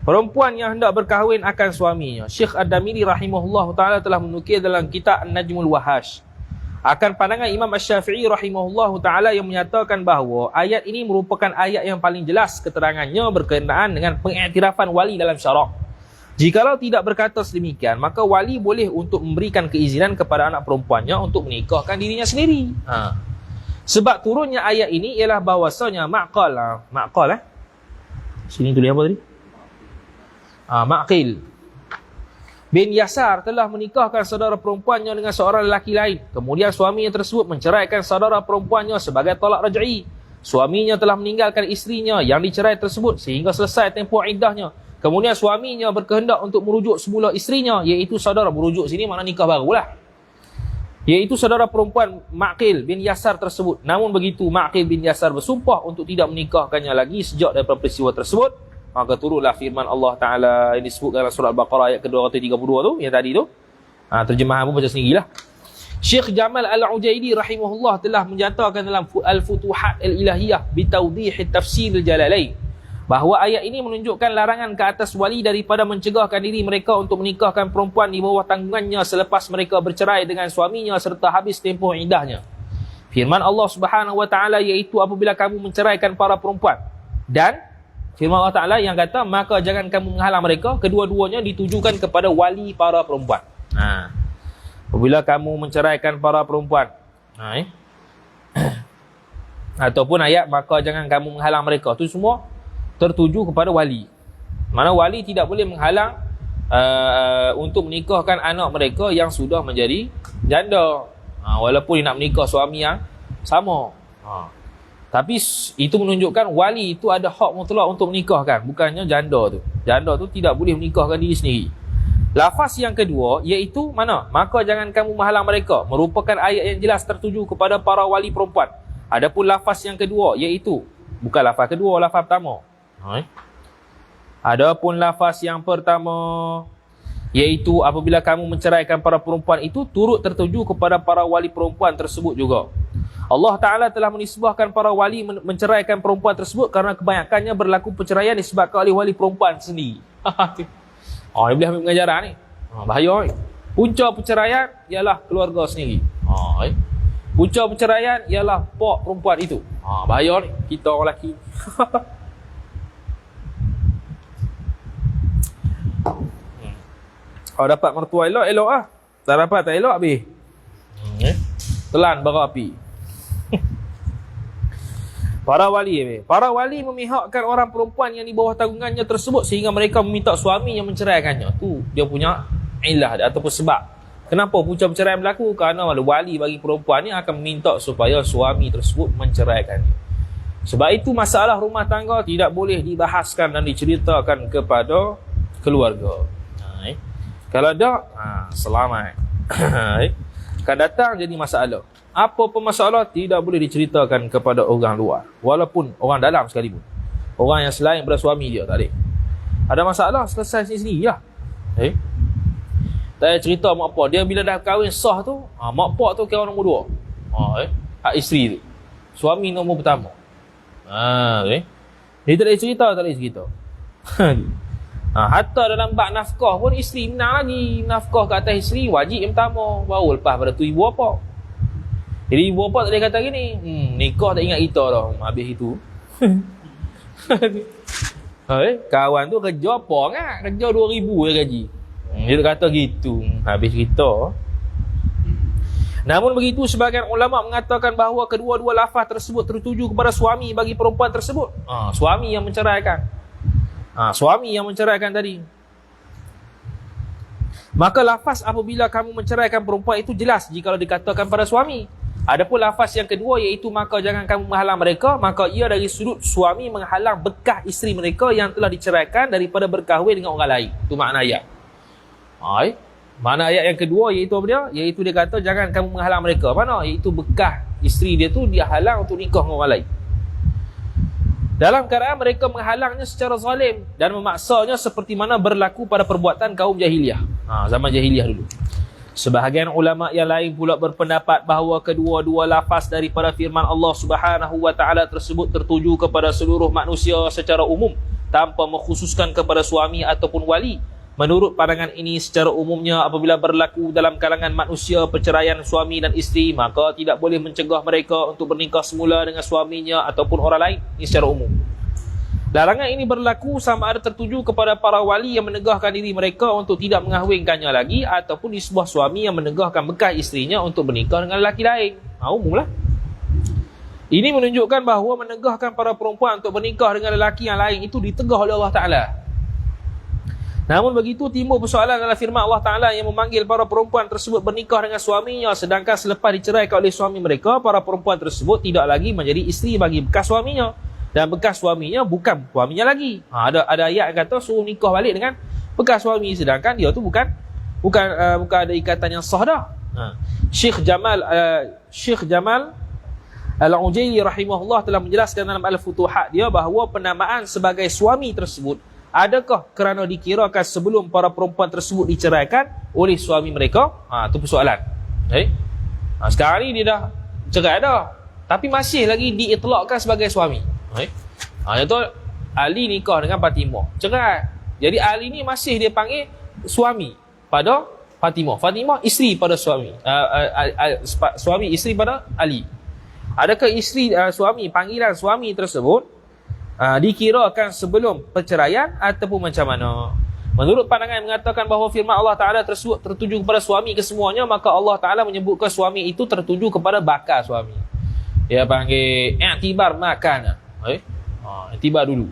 perempuan yang hendak berkahwin akan suaminya, Syekh Ad-Damiri rahimahullah ta'ala telah menukil dalam kitab An-Najmul Wahash akan pandangan Imam Asy-Syafi'i rahimahullah ta'ala yang menyatakan bahawa ayat ini merupakan ayat yang paling jelas keterangannya berkenaan dengan pengiktirafan wali dalam syarak. Jikalau tidak berkata sedemikian, maka wali boleh untuk memberikan keizinan kepada anak perempuannya untuk menikahkan dirinya sendiri. Sebab turunnya ayat ini ialah bahawasanya Ma'qal sini tulis apa tadi? Ma'qil bin Yasar telah menikahkan saudara perempuannya dengan seorang lelaki lain. Kemudian suaminya tersebut menceraikan saudara perempuannya sebagai talak raj'i. Suaminya telah meninggalkan isterinya yang dicerai tersebut sehingga selesai tempoh iddahnya. Kemudian suaminya berkehendak untuk merujuk semula isterinya, iaitu saudara, merujuk sini makna nikah barulah, iaitu saudara perempuan Ma'qil bin Yasar tersebut. Namun begitu, Ma'qil bin Yasar bersumpah untuk tidak menikahkannya lagi sejak daripada peristiwa tersebut. Maka turunlah firman Allah Ta'ala yang disebut dalam surah Al-Baqarah ayat ke-232 tu, yang tadi tu. Terjemahan pun baca sendirilah. Syekh Jamal Al-Ujaidi rahimahullah telah menyatakan dalam Al-Futuhat Al-Ilahiyah bitawdih tafsir Al-Jalalain bahawa ayat ini menunjukkan larangan ke atas wali daripada mencegahkan diri mereka untuk menikahkan perempuan di bawah tanggungannya selepas mereka bercerai dengan suaminya serta habis tempoh iddahnya. Firman Allah Subhanahu wa taala iaitu apabila kamu menceraikan para perempuan, dan firman Allah Taala yang kata maka jangan kamu menghalang mereka, kedua-duanya ditujukan kepada wali para perempuan. Apabila kamu menceraikan para perempuan, ataupun ayat maka jangan kamu menghalang mereka, itu semua tertuju kepada wali. Mana wali tidak boleh menghalang untuk menikahkan anak mereka yang sudah menjadi janda, walaupun dia nak menikah suami yang sama. Tapi itu menunjukkan wali itu ada hak mutlak untuk menikahkan, bukannya janda tu. Janda tu tidak boleh menikahkan diri sendiri. Lafaz yang kedua iaitu mana? Maka jangan kamu menghalang mereka, merupakan ayat yang jelas tertuju kepada para wali perempuan. Adapun lafaz yang kedua iaitu, bukan lafaz kedua, lafaz pertama. Adapun lafaz yang pertama iaitu apabila kamu menceraikan para perempuan itu turut tertuju kepada para wali perempuan tersebut juga. Allah Ta'ala telah menisbahkan para wali menceraikan perempuan tersebut kerana kebanyakannya berlaku perceraian disebabkan oleh wali perempuan sendiri. Dia boleh ambil pengajaran ni. Bahaya ni. Punca perceraian ialah keluarga sendiri. Punca perceraian ialah pak perempuan itu. Bahaya ni. Kita orang lelaki. Kalau dapat mertua elok, elok lah. Tak dapat, tak elok habis. Telan bara api. Para wali memihakkan orang perempuan yang di bawah tanggungannya tersebut sehingga mereka meminta suami yang menceraikannya. Tu dia punya ilah ataupun sebab. Kenapa punca perceraian berlaku? Kerana wali bagi perempuan ni akan meminta supaya suami tersebut menceraikannya. Sebab itu masalah rumah tangga tidak boleh dibahaskan dan diceritakan kepada keluarga. Kalau tak, selamat. Akan datang jadi masalah. Apa pun masalah tidak boleh diceritakan kepada orang luar, walaupun orang dalam sekalipun. Orang yang selain daripada suami dia tak boleh. Ada masalah, selesai sendiri-sendirilah. Tak payah cerita mak pak. Dia bila dah kahwin sah tu, mak pak tu kira nombor dua. Hak isteri tu. Suami nombor pertama. Dia tak boleh cerita, tak boleh cerita. Hatta dalam bab nafkah pun isteri menang lagi. Nafkah ke atas isteri wajib yang pertama, baru lepas pada tu ibu bapa. Jadi ibu bapa tak boleh kata gini, nikah tak ingat kita dah. Habis itu. Kawan tu kerja apa kan? Kerja 2,000 je gaji. Dia kata gitu. Habis kita. Namun begitu, sebagian ulama mengatakan bahawa kedua-dua lafaz tersebut tertuju kepada suami bagi perempuan tersebut. Suami yang menceraikan. Suami yang menceraikan tadi. Maka lafaz apabila kamu menceraikan perempuan itu jelas jika dikatakan pada suami. Adapun lafaz yang kedua iaitu maka jangan kamu menghalang mereka, maka ia dari sudut suami menghalang bekas isteri mereka yang telah diceraikan daripada berkahwin dengan orang lain. Itu makna ayat. Makna ayat yang kedua iaitu apa dia? Iaitu dia kata jangan kamu menghalang mereka. Mana? Iaitu bekas isteri dia tu dia halang untuk nikah dengan orang lain. Dalam keadaan mereka menghalangnya secara zalim dan memaksanya seperti mana berlaku pada perbuatan kaum jahiliah. Zaman jahiliah dulu. Sebahagian ulama yang lain pula berpendapat bahawa kedua-dua lafaz daripada firman Allah Subhanahu wa taala tersebut tertuju kepada seluruh manusia secara umum tanpa mengkhususkan kepada suami ataupun wali. Menurut pandangan ini secara umumnya apabila berlaku dalam kalangan manusia perceraian suami dan isteri, maka tidak boleh mencegah mereka untuk bernikah semula dengan suaminya ataupun orang lain. Ini secara umum. Larangan ini berlaku sama ada tertuju kepada para wali yang menegahkan diri mereka untuk tidak mengahwinkannya lagi ataupun di sebuah suami yang menegahkan bekas isterinya untuk bernikah dengan lelaki lain. Umumlah. Ini menunjukkan bahawa menegahkan para perempuan untuk bernikah dengan lelaki yang lain itu ditegah oleh Allah Ta'ala. Namun begitu timbul persoalan dalam firman Allah Ta'ala yang memanggil para perempuan tersebut bernikah dengan suaminya, sedangkan selepas diceraikan oleh suami mereka, para perempuan tersebut tidak lagi menjadi isteri bagi bekas suaminya. Dan bekas suaminya bukan suaminya lagi. Ada ayat yang kata suruh nikah balik dengan bekas suami, sedangkan dia tu bukan ada ikatan yang sah dah. Syekh Jamal Al-Ujaili rahimahullah telah menjelaskan dalam Al-Futuhat dia bahawa penamaan sebagai suami tersebut adakah kerana dikirakan sebelum para perempuan tersebut diceraikan oleh suami mereka? Itu persoalan. Sekarang ni dia dah cerai dah, tapi masih lagi diitlakkan sebagai suami. Contoh Ali nikah dengan Fatimah, cerai. Jadi Ali ni masih dia panggil suami pada Fatimah. Fatimah isteri pada suami. Suami isteri pada Ali. Adakah isteri suami, panggilan suami tersebut dikirakan sebelum perceraian ataupun macam mana? Menurut pandangan yang mengatakan bahawa firman Allah Ta'ala tersebut tertuju kepada suami kesemuanya, maka Allah Ta'ala menyebutkan suami itu tertuju kepada bakal suami. Dia panggil i'tibar makan. I'tibar dulu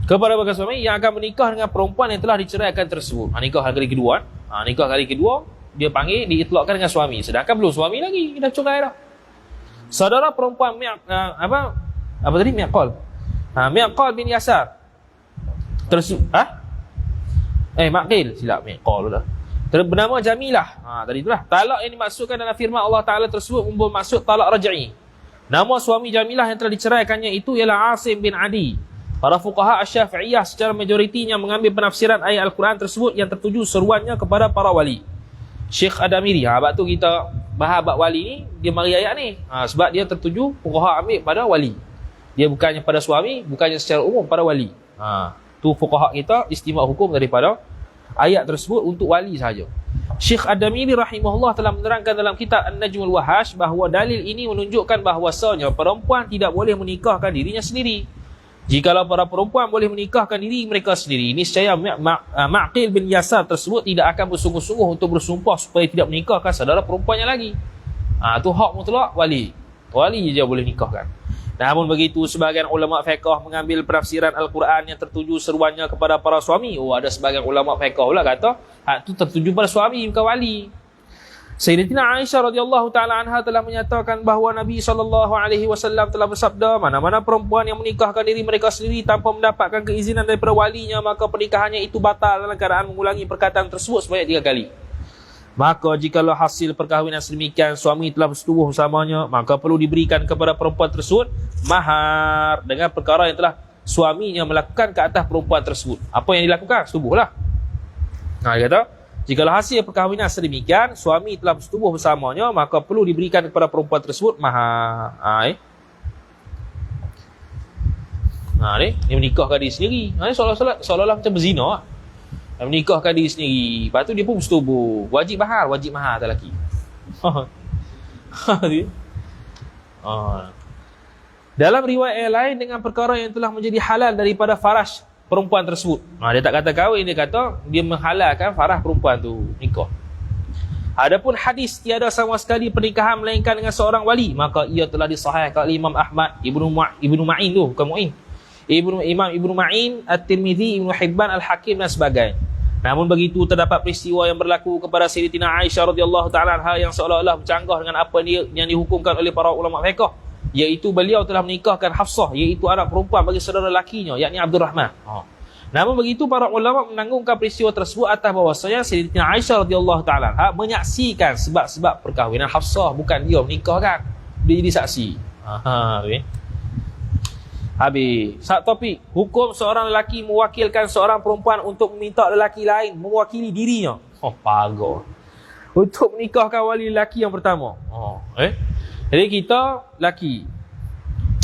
kepada bakal suami yang akan menikah dengan perempuan yang telah diceraikan tersebut. Nikah kali kedua. Nikah kali kedua dia panggil diitlakkan dengan suami, sedangkan belum suami lagi, dah cerai dah. Saudara perempuan apa tadi? Miqal. Miqal bin Yasar. Maqil, silap Miqal dah. Bernama Jamilah. Tadi itulah. Talak yang dimaksudkan dalam firman Allah Taala tersebut bermaksud talak raj'i. Nama suami Jamilah yang telah diceraikannya itu ialah Asim bin Adi. Para fuqaha Asy-Syafi'iyah secara majoritinya mengambil penafsiran ayat Al-Quran tersebut yang tertuju seruannya kepada para wali. Syekh Adamiri, sebab tu kita bahas bab wali ni, dia mari ayat ni. Sebab dia tertuju, fuqaha ambil pada wali. Dia bukannya pada suami, bukannya secara umum pada wali. Tu fuqaha kita istimewa hukum daripada ayat tersebut untuk wali sahaja. Syekh Ad-Damiri rahimahullah telah menerangkan dalam kitab An-Najmul Wahash bahawa dalil ini menunjukkan bahawasanya perempuan tidak boleh menikahkan dirinya sendiri. Jikalau para perempuan boleh menikahkan diri mereka sendiri, niscaya Maqil bin Yasar tersebut tidak akan bersungguh-sungguh untuk bersumpah supaya tidak menikahkan saudara perempuannya lagi. Tu hak mutlak wali. Wali je boleh nikahkan. Namun begitu, sebahagian ulama fiqh mengambil penafsiran Al-Quran yang tertuju seruannya kepada para suami. Ada sebahagian ulama fiqh pula kata hak tu tertuju pada suami, bukan wali. Sayyidatina Aisyah radhiyallahu taala anha telah menyatakan bahawa Nabi SAW telah bersabda, mana-mana perempuan yang menikahkan diri mereka sendiri tanpa mendapatkan keizinan daripada walinya, maka pernikahannya itu batal dalam keadaan mengulangi perkataan tersebut sebanyak 3 kali. Maka jikalau hasil perkahwinan sedemikian suami telah bersetubuh bersamanya, maka perlu diberikan kepada perempuan tersebut mahar dengan perkara yang telah suaminya melakukan ke atas perempuan tersebut. Apa yang dilakukan? Setubuhlah. Dia kata, jikalau hasil perkahwinan sedemikian suami telah bersetubuh bersamanya, maka perlu diberikan kepada perempuan tersebut mahar. Ni dia menikahkan diri sendiri. Seolah-olah macam berzina. Dia menikahkan diri sendiri. Lepas tu dia pun bersetubuh. Wajib mahar tak lelaki. Dalam riwayat yang lain dengan perkara yang telah menjadi halal daripada faraj perempuan tersebut. Dia tak kata kahwin, dia kata dia menghalalkan farah perempuan tu nikah. Adapun hadis tiada sama sekali pernikahan melainkan dengan seorang wali, maka ia telah disahihkan oleh Imam Ahmad, Ibnu Ma'in tu, bukan Mu'in. Imam Ibnu Ma'in, At-Tirmizi, Ibnu Hibban, Al-Hakim dan sebagainya. Namun begitu, terdapat peristiwa yang berlaku kepada Sayyidatina Aisyah radhiyallahu taala anha yang seolah-olah bercanggah dengan apa yang dihukumkan oleh para ulama fiqh, iaitu beliau telah menikahkan Hafsah, iaitu anak perempuan bagi saudara lakinya, yakni Abdul Rahman. Namun begitu, para ulama menanggungkan peristiwa tersebut atas bahawasanya Sayyidatina Aisyah radhiyallahu taala anha menyaksikan sebab-sebab perkahwinan Hafsah, bukan dia menikahkan. Dia jadi saksi. Habis. Topik, hukum seorang lelaki mewakilkan seorang perempuan untuk meminta lelaki lain mewakili dirinya. Pagar. Untuk menikahkan wali lelaki yang pertama. Jadi kita lelaki,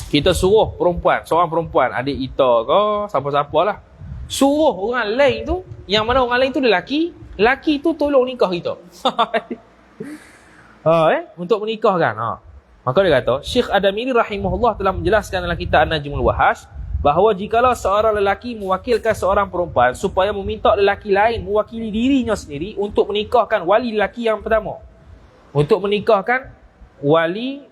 kita suruh perempuan, seorang perempuan, adik kita ke siapa-siapa lah, suruh orang lain tu, yang mana orang lain tu lelaki, lelaki tu tolong nikah kita. Untuk menikahkan. Maka dia kata, Syekh Ad-Damiri rahimahullah telah menjelaskan dalam kitab An-Najmul Wahash bahawa jikalau seorang lelaki mewakilkan seorang perempuan supaya meminta lelaki lain mewakili dirinya sendiri untuk menikahkan wali lelaki yang pertama, untuk menikahkan wali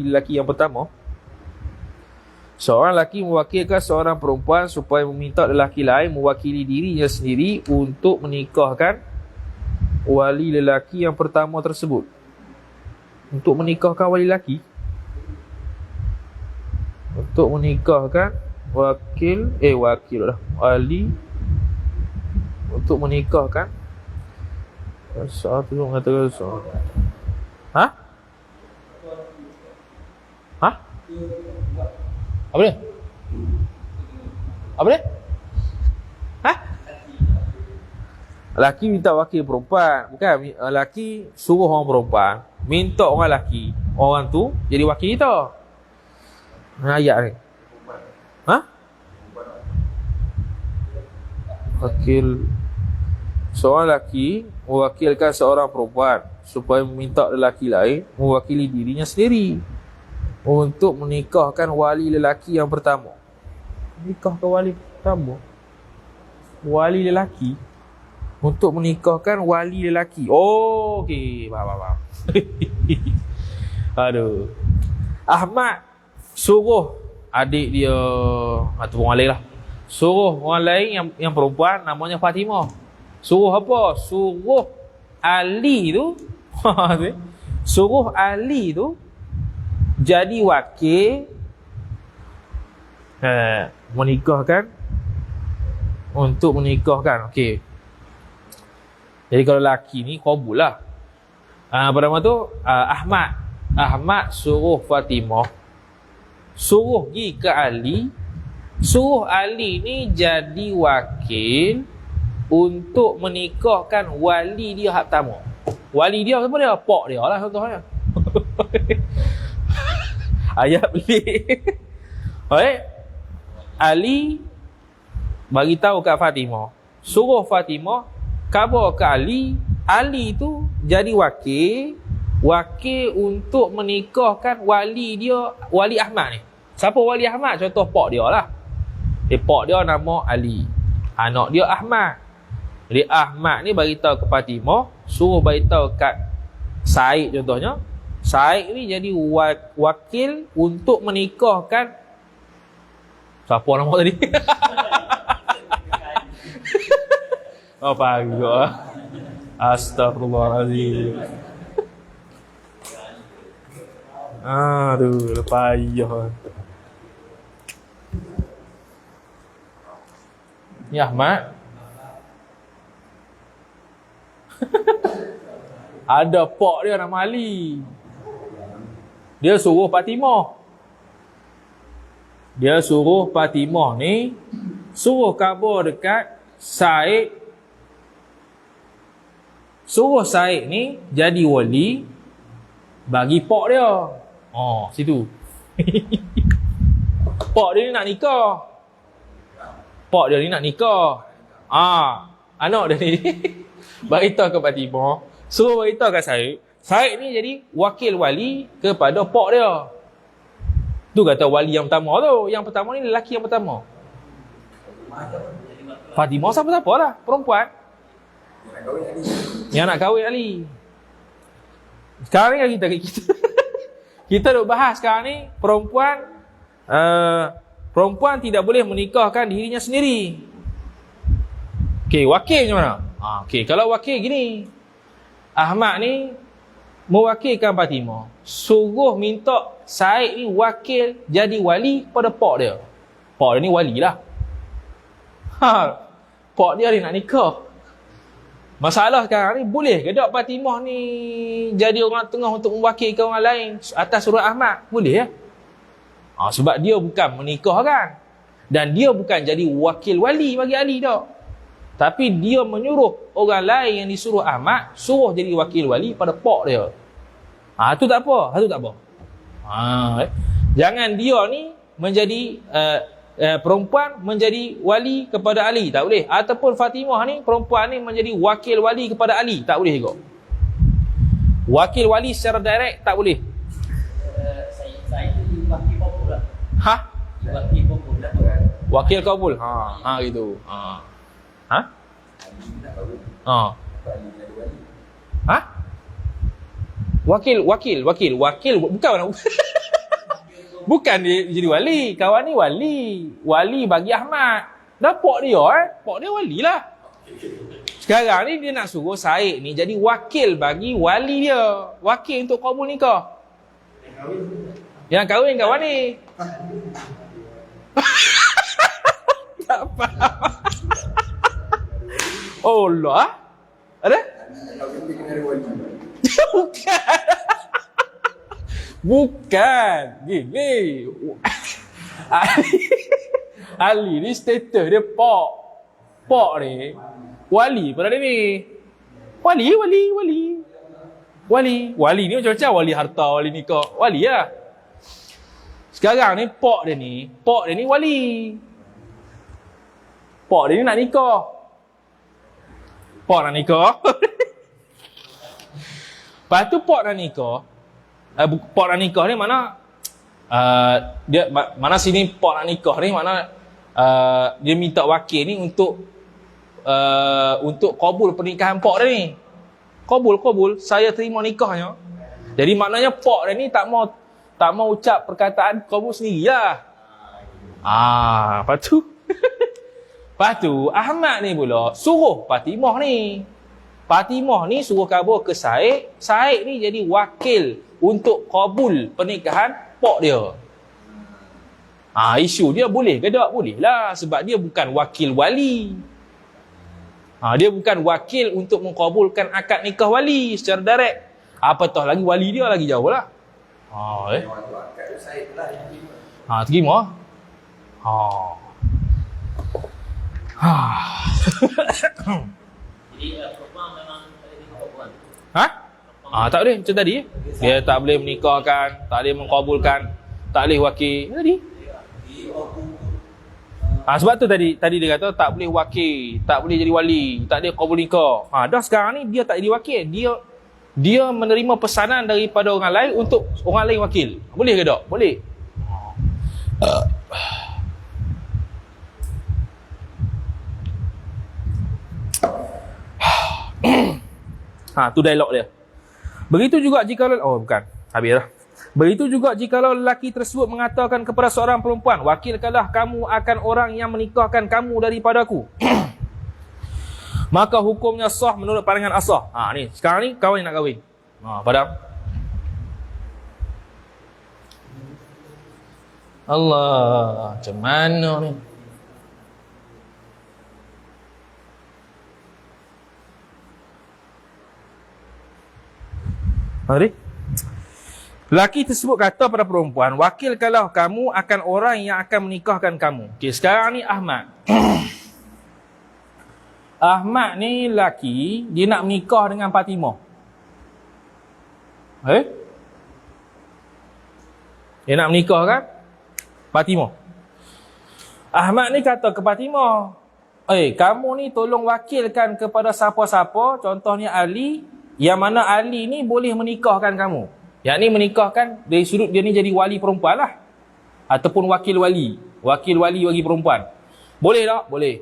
lelaki yang pertama, seorang lelaki mewakilkan seorang perempuan supaya meminta lelaki lain mewakili dirinya sendiri untuk menikahkan wali lelaki yang pertama tersebut. Untuk menikahkan wali lelaki, untuk menikahkan wali, untuk menikahkan satu mengatakan Apa dia? Apa dia? Hah? Laki minta wakil perempuan. Bukan, laki suruh orang perempuan minta orang laki, orang tu jadi wakil kita. Ayat ni. Ha? Wakil seorang lelaki mewakilkan seorang perempuan supaya meminta lelaki lain mewakili dirinya sendiri untuk menikahkan wali lelaki yang pertama. Nikahkan wali pertama? Wali lelaki untuk menikahkan wali lelaki. Oh, okey, faham. Aduh. Ahmad suruh adik dia ataupun orang lain lah, suruh orang lain yang perempuan namanya Fatimah. Suruh apa? Suruh Ali tu suruh Ali tu jadi wakil menikahkan, untuk menikahkan. Okey. Jadi kalau lelaki ni qabul lah. Pertama tu Ahmad suruh Fatimah, suruh pergi ke Ali, suruh Ali ni jadi wakil untuk menikahkan wali dia hak pertama. Wali dia siapa dia? Pak dia lah contohnya. Ayat pelik. Alright. Ali bagi tahu kat Fatimah, suruh Fatimah khabar ke Ali, Ali tu jadi wakil untuk menikahkan wali dia, wali Ahmad ni. Siapa wali Ahmad? Contoh pak dia lah. Pak dia nama Ali, anak dia Ahmad. Jadi Ahmad ni bagi tahu ke Fatimah, suruh bagi tahu kat Said contohnya. Said ni jadi wakil untuk menikahkan siapa nama tadi? Apa juga? Astagfirullahaladzim. Aduh, payah. Ni Ahmad. Ada pak dia nama Ali. Dia suruh Fatimah. Dia suruh Fatimah ni suruh khabar dekat Said. Suruh Said ni jadi wali bagi pak dia. Oh, situ. Pak dia ni nak nikah. Pak dia ni nak nikah. Anak dia ni bagi tahu ke Fatimah, suruh bagi tahu kat Said. Said ni jadi wakil wali kepada pak dia. Tu kata wali yang pertama tu. Yang pertama ni lelaki yang pertama. Fatimah siapa-siapa lah, perempuan yang nak kahwin Ali. Sekarang ni kita duk bahas sekarang ni perempuan tidak boleh menikahkan dirinya sendiri. Okey, wakil macam mana? Okey, kalau wakil gini, Ahmad ni mewakilkan Fatimah, suruh minta Said ni wakil jadi wali pada pak dia. Pak dia ni wali lah. Pak dia nak nikah. Masalah sekarang ni, boleh ke tak Fatimah ni jadi orang tengah untuk mewakilkan orang lain atas suruh Ahmad? Boleh ya? Sebab dia bukan menikahkan. Dan dia bukan jadi wakil wali bagi Ali tak. Tapi dia menyuruh orang lain yang disuruh Ahmad, suruh jadi wakil wali pada pak dia. Itu tak apa. Itu tak apa. Jangan dia ni menjadi perempuan menjadi wali kepada Ali, tak boleh. Ataupun Fatimah ni, perempuan ni menjadi wakil wali kepada Ali, tak boleh juga. Wakil wali secara direct tak boleh. Saya tu wakil kabul lah. Wakil kabul lah. Wakil kabul. Gitu. Wakil bukan bukan dia jadi wali. Kawan ni wali bagi Ahmad. Dah pak dia pak dia wali lah. Sekarang ni dia nak suruh Said ni jadi wakil bagi wali dia, wakil untuk kabul nikah. Yang kahwin kawan ni. Tak faham. Oh Allah. Ada? Bukan. Bukan. Gini. Ali ni status dia Pak. Pak ni. Wali pada dia ni. Wali ni macam-macam. Wali harta, wali nikah. Wali lah. Sekarang ni Pak dia ni wali. Pak dia ni nak nikah. Pak nak nikah. Lepas tu Pak nak nikah. Pak nak nikah ni mana dia mana sini Pak nak nikah ni mana dia minta wakil ni untuk kabul pernikahan Pak dia ni. Kabul, saya terima nikahnya. Jadi maknanya Pak dia ni tak mau ucap perkataan kabul sendirilah. Lepas tu Ahmad ni pula suruh Fatimah ni suruh kabul ke Said. Said ni jadi wakil untuk kabul pernikahan Pak dia. Isu dia boleh ke tak? Boleh lah. Sebab dia bukan wakil wali. Dia bukan wakil untuk mengkabulkan akad nikah wali secara direct. Apatah lagi wali dia lagi jauh lah. Terima. Jadi perempuan memang tak boleh dikabulkan. Tak boleh macam tadi. Dia tak boleh menikahkan, tak boleh mengkabulkan, tak boleh wakil. Tadi. Sebab tu tadi dia kata tak boleh wakil, tak boleh jadi wali, tak boleh kabul nikah. Dah sekarang ni dia tak jadi wakil. Dia menerima pesanan daripada orang lain untuk orang lain wakil. Boleh ke tak? Boleh. Tu dialog dia. Begitu juga jika habis dah. Begitu juga jikalau lelaki tersebut mengatakan kepada seorang perempuan, wakilkanlah kamu akan orang yang menikahkan kamu daripadaku. Maka hukumnya sah menurut pandangan asah. Ni sekarang ni kawan yang nak kahwin. Padam. Allah, macam mana ni? Lelaki tersebut kata pada perempuan, wakilkanlah kamu akan orang yang akan menikahkan kamu. Sekarang ni Ahmad. Ahmad ni lelaki, dia nak menikah dengan Fatimah. Dia nak menikah kan Fatimah. Ahmad ni kata ke Fatimah, kamu ni tolong wakilkan kepada siapa-siapa, contohnya Ali, yang mana Ali ni boleh menikahkan kamu. Yang ni menikahkan dari sudut dia ni jadi wali perempuan lah. Ataupun wakil wali. Wakil wali bagi perempuan. Boleh tak? Boleh.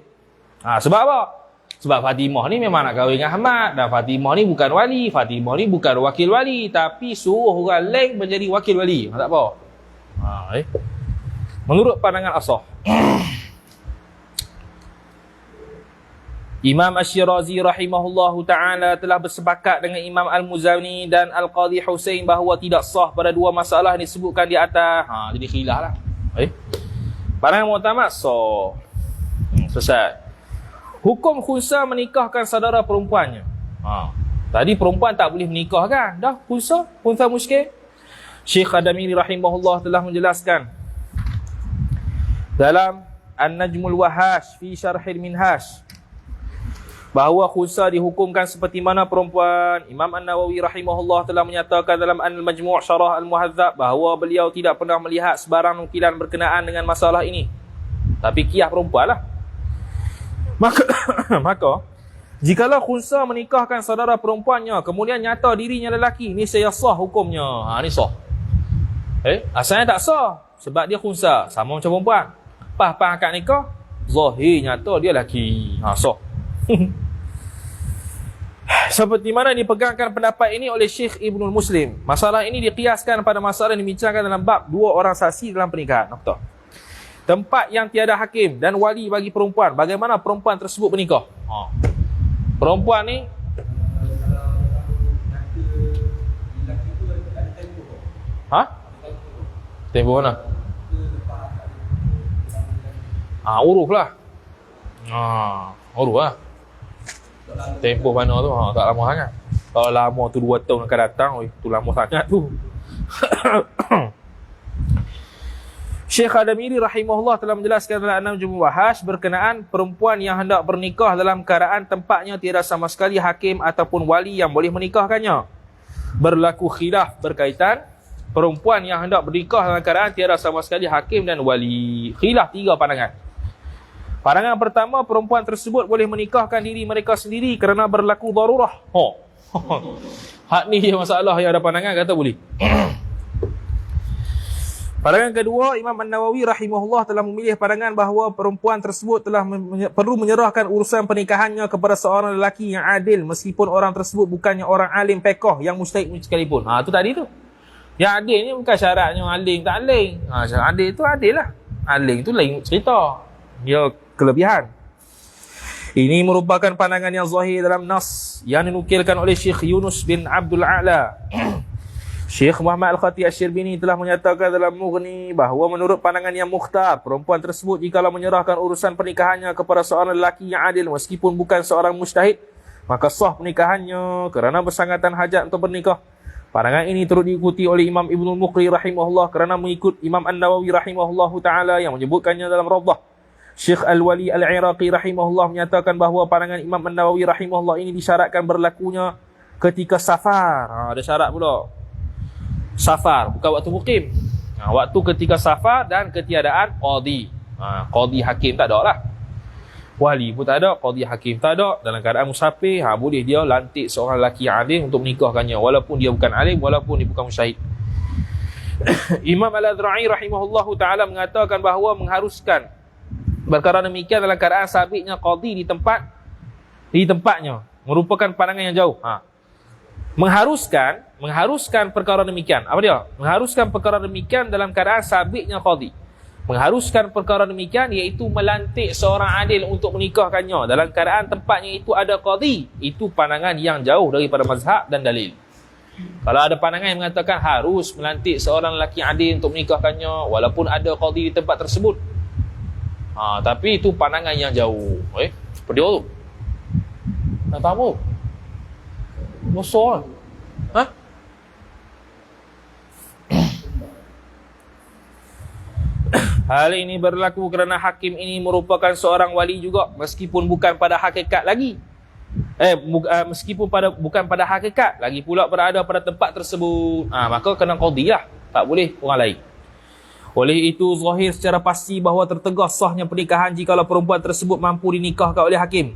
Sebab apa? Sebab Fatimah ni memang nak kahwin dengan Ahmad. Dan Fatimah ni bukan wali. Fatimah ni bukan wakil wali. Tapi suruh orang lain menjadi wakil wali. Tak apa. Menurut pandangan asah. Imam Asy-Syirazi rahimahullahu ta'ala telah bersepakat dengan Imam Al-Muzani dan Al-Qadhi Husain bahawa tidak sah pada dua masalah yang disebutkan di atas. Jadi khilaf lah. Pandangan mu'tamad sah. Selesai. Hukum khunsa menikahkan saudara perempuannya. Tadi perempuan tak boleh menikahkan. Dah khunsa muskil. Syekh Adamiri rahimahullah telah menjelaskan dalam An-Najmul Wahash fi Syarhil Minhaj bahawa khunsa dihukumkan seperti mana perempuan. Imam An-Nawawi rahimahullah telah menyatakan dalam Al-Majmu' Syarah Al-Muhadzab bahawa beliau tidak pernah melihat sebarang nukilan berkenaan dengan masalah ini. Tapi qiyas perempuan lah. Maka jikalau khunsa menikahkan saudara perempuannya kemudian nyata dirinya lelaki, ni saya sah hukumnya. Ni sah. Asalnya tak sah sebab dia khunsa, sama macam perempuan. Pas akad nikah, zahir nyata dia lelaki. Sah. Seperti mana dipegangkan pendapat ini oleh Syekh Ibnul Muslim. Masalah ini dikiaskan pada masalah yang dibincangkan dalam bab dua orang saksi dalam pernikahan. Tempat yang tiada hakim dan wali bagi perempuan. Bagaimana perempuan tersebut bernikah? Perempuan ni tempoh mana? Uruf lah. Uruf lah. Tempoh mana tu tak lama sangat. Kalau lama tu 2 tahun akan datang, tu lama sangat tu. Syekh Adamiri rahimahullah telah menjelaskan dalam 6 jumlah bahas berkenaan perempuan yang hendak bernikah dalam keadaan tempatnya tiada sama sekali hakim ataupun wali yang boleh menikahkannya. Berlaku khilaf berkaitan perempuan yang hendak bernikah dalam keadaan tiada sama sekali hakim dan wali. Khilaf 3 pandangan. Pandangan pertama, perempuan tersebut boleh menikahkan diri mereka sendiri kerana berlaku darurah. Hak ni dia masalah yang ada pandangan kata boleh. Pandangan kedua, Imam An-Nawawi rahimahullah telah memilih pandangan bahawa perempuan tersebut telah perlu menyerahkan urusan pernikahannya kepada seorang lelaki yang adil meskipun orang tersebut bukannya orang alim fiqh yang mustahid sekalipun. Tu tadi tu. Yang adil ni bukan syaratnya alim tak alim. Adil tu adil lah. Alim tu lain cerita. Dia kelebihan. Ini merupakan pandangan yang zahir dalam nas yang dinukilkan oleh Syekh Yunus bin Abdul A'la. Syekh Muhammad Al-Khatib Asy-Syirbini telah menyatakan dalam Mughni bahawa menurut pandangan yang mukhtar, perempuan tersebut jikalau menyerahkan urusan pernikahannya kepada seorang lelaki yang adil meskipun bukan seorang mujtahid, maka sah pernikahannya kerana bersangatan hajat untuk bernikah. Pandangan ini turut diikuti oleh Imam Ibnul Muqri rahimahullah kerana mengikut Imam An-Nawawi rahimahullahu taala yang menyebutkannya dalam Rawdah. Syekh Al-Wali Al-Iraqi rahimahullah menyatakan bahawa pandangan Imam An-Nawawi rahimahullah ini disyaratkan berlakunya ketika safar. Ada syarat pula. Safar, bukan waktu mukim. Waktu ketika safar dan ketiadaan qadi. Qadi hakim tak ada lah. Wali pun tak ada, qadi hakim tak ada. Dalam keadaan musafir, boleh dia lantik seorang lelaki yang alim untuk menikahkannya walaupun dia bukan alim, walaupun dia bukan musyahid. Imam Al-Adhra'i rahimahullahu taala mengatakan bahawa mengharuskan perkara demikian dalam keadaan sabitnya qadi di tempatnya merupakan pandangan yang jauh. Mengharuskan perkara demikian. Apa dia? Mengharuskan perkara demikian dalam keadaan sabitnya qadi. Mengharuskan perkara demikian iaitu melantik seorang adil untuk menikahkannya dalam keadaan tempatnya itu ada qadi. Itu pandangan yang jauh daripada mazhab dan dalil. Kalau ada pandangan yang mengatakan harus melantik seorang lelaki adil untuk menikahkannya walaupun ada qadi di tempat tersebut. Tapi itu pandangan yang jauh. Seperti itu. Tak tahu. Bosor. Hal ini berlaku kerana hakim ini merupakan seorang wali juga meskipun bukan pada hakikat lagi. Bukan pada hakikat lagi pula berada pada tempat tersebut. Maka kena qadi lah. Tak boleh orang lain. Oleh itu zahir secara pasti bahawa tertegah sahnya pernikahan jikalau perempuan tersebut mampu dinikahkan oleh hakim.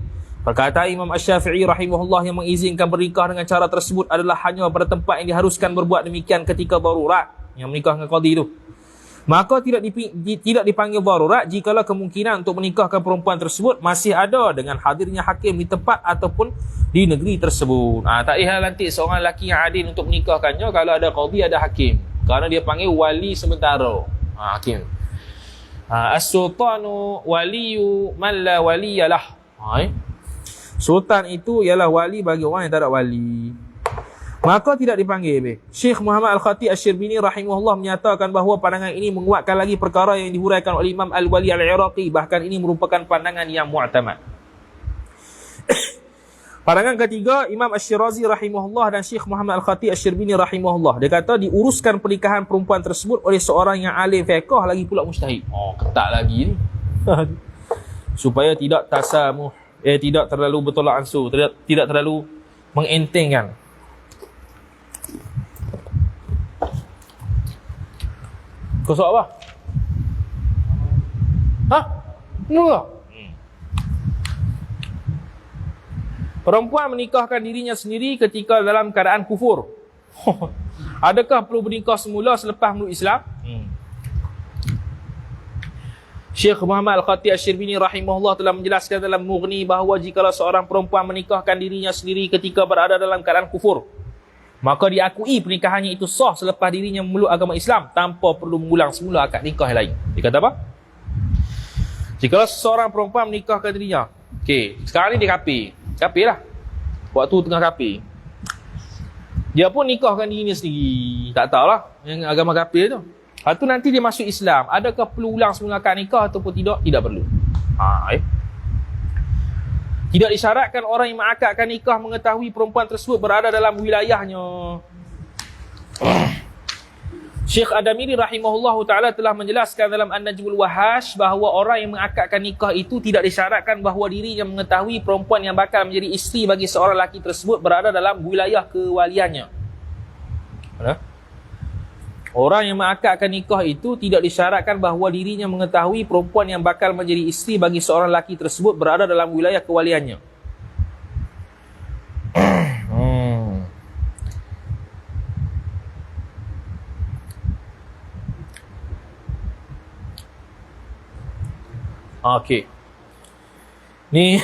Perkataan Imam Asy-Syafi'i rahimahullah yang mengizinkan bernikah dengan cara tersebut adalah hanya pada tempat yang diharuskan berbuat demikian ketika darurat, yang menikah dengan qadi itu. Maka tidak dipanggil darurat jikalau kemungkinan untuk menikahkan perempuan tersebut masih ada dengan hadirnya hakim di tempat ataupun di negeri tersebut. Tak payah lantik seorang lelaki yang adil untuk menikahkannya kalau ada qadi, ada hakim. Kerana dia panggil wali sementara. Hakim. As-sultanu waliyu man la waliyalah. Sultan itu ialah wali bagi orang yang tak ada wali. Maka tidak dipanggil. Syekh Muhammad Al-Khatib Asy-Syirbini rahimahullah menyatakan bahawa pandangan ini menguatkan lagi perkara yang dihuraikan oleh Imam Al-Wali Al-Iraqi. Bahkan ini merupakan pandangan yang mu'tamad. Pandangan ketiga, Imam Asy-Syirazi rahimahullah dan Syekh Muhammad Al-Khatib Asy-Syirbini rahimahullah. Dia kata diuruskan pernikahan perempuan tersebut oleh seorang yang alim fiqh lagi pula mujtahid. Ketat lagi ni. Supaya tidak tasamuh. Tidak terlalu bertolak ansur, tidak terlalu mengentengkan. Kosok apa? Enggak. Perempuan menikahkan dirinya sendiri ketika dalam keadaan kufur. Adakah perlu bernikah semula selepas meluk Islam? Syekh Muhammad Al-Khatib Asy-Syirbini rahimahullah telah menjelaskan dalam Mughni bahawa jikalau seorang perempuan menikahkan dirinya sendiri ketika berada dalam keadaan kufur, maka diakui pernikahannya itu sah selepas dirinya memeluk agama Islam tanpa perlu mengulang semula akad nikah yang lain. Dia kata apa? Jikalau seorang perempuan menikahkan dirinya, sekarang ni dia kafir lah. Waktu tengah kafir, dia pun nikahkan dirinya sendiri. Tak tahulah yang agama kafir tu. Lepas tu nanti dia masuk Islam. Adakah perlu ulang semula akad nikah ataupun tidak? Tidak perlu. Tidak disyaratkan orang yang mengakadkan nikah mengetahui perempuan tersebut berada dalam wilayahnya. Syekh Adamiri rahimahullahu ta'ala telah menjelaskan dalam An-Najmul Wahash bahawa orang yang mengakadkan nikah itu tidak disyaratkan bahawa dirinya mengetahui perempuan yang bakal menjadi isteri bagi seorang lelaki tersebut berada dalam wilayah kewaliannya. Orang yang mengakadkan nikah itu tidak disyaratkan bahawa dirinya mengetahui perempuan yang bakal menjadi isteri bagi seorang lelaki tersebut berada dalam wilayah kewaliannya. Okey. Ni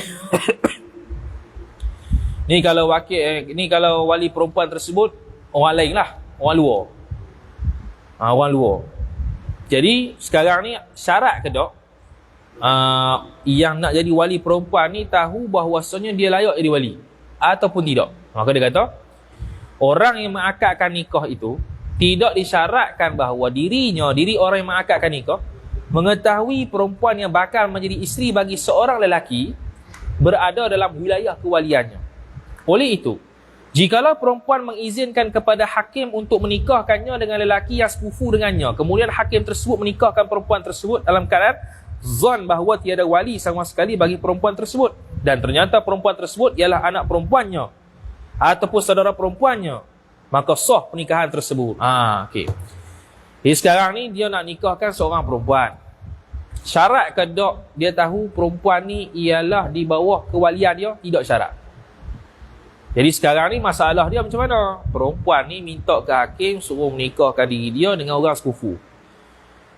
ni kalau kalau wali perempuan tersebut orang lain lah, orang luar. Orang luar. Jadi sekarang ni syarat ke tak yang nak jadi wali perempuan ni tahu bahawasanya dia layak jadi wali ataupun tidak. Maka dia kata orang yang mengakadkan nikah itu tidak disyaratkan bahawa diri orang yang mengakadkan nikah mengetahui perempuan yang bakal menjadi isteri bagi seorang lelaki berada dalam wilayah kewaliannya. Oleh itu, jikalau perempuan mengizinkan kepada hakim untuk menikahkannya dengan lelaki yang sekufu dengannya, kemudian hakim tersebut menikahkan perempuan tersebut dalam keadaan zon bahawa tiada wali sama sekali bagi perempuan tersebut, dan ternyata perempuan tersebut ialah anak perempuannya ataupun saudara perempuannya, maka sah pernikahan tersebut. Okey. Jadi sekarang ni dia nak nikahkan seorang perempuan. Syarat ke tak dia tahu perempuan ni ialah di bawah kewalian dia? Tidak syarat. Jadi sekarang ni masalah dia macam mana? Perempuan ni minta ke hakim suruh menikahkan diri dia dengan orang sekufu.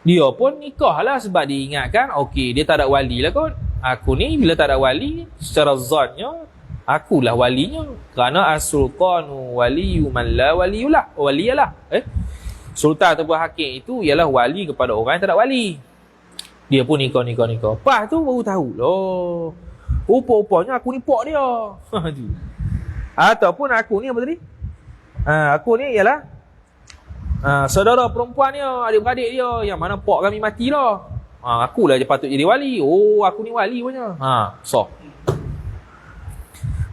Dia pun nikahlah sebab dia ingatkan, okey, dia tak ada wali lah kot. Aku ni bila tak ada wali, secara zatnya akulah walinya. Kerana as-sultanu waliyu man la waliyulah. Waliyalah. Sultan ataupun hakim itu ialah wali kepada orang yang tak ada wali. Dia pun nikah. Lepas tu baru tahu, loh, rupa-rupanya aku ni pok dia. Ataupun aku ni apa tadi? Aku ni ialah saudara perempuan dia, adik-beradik dia, yang mana pok kami mati lah. Akulah je patut jadi wali. Oh, aku ni wali punya. So.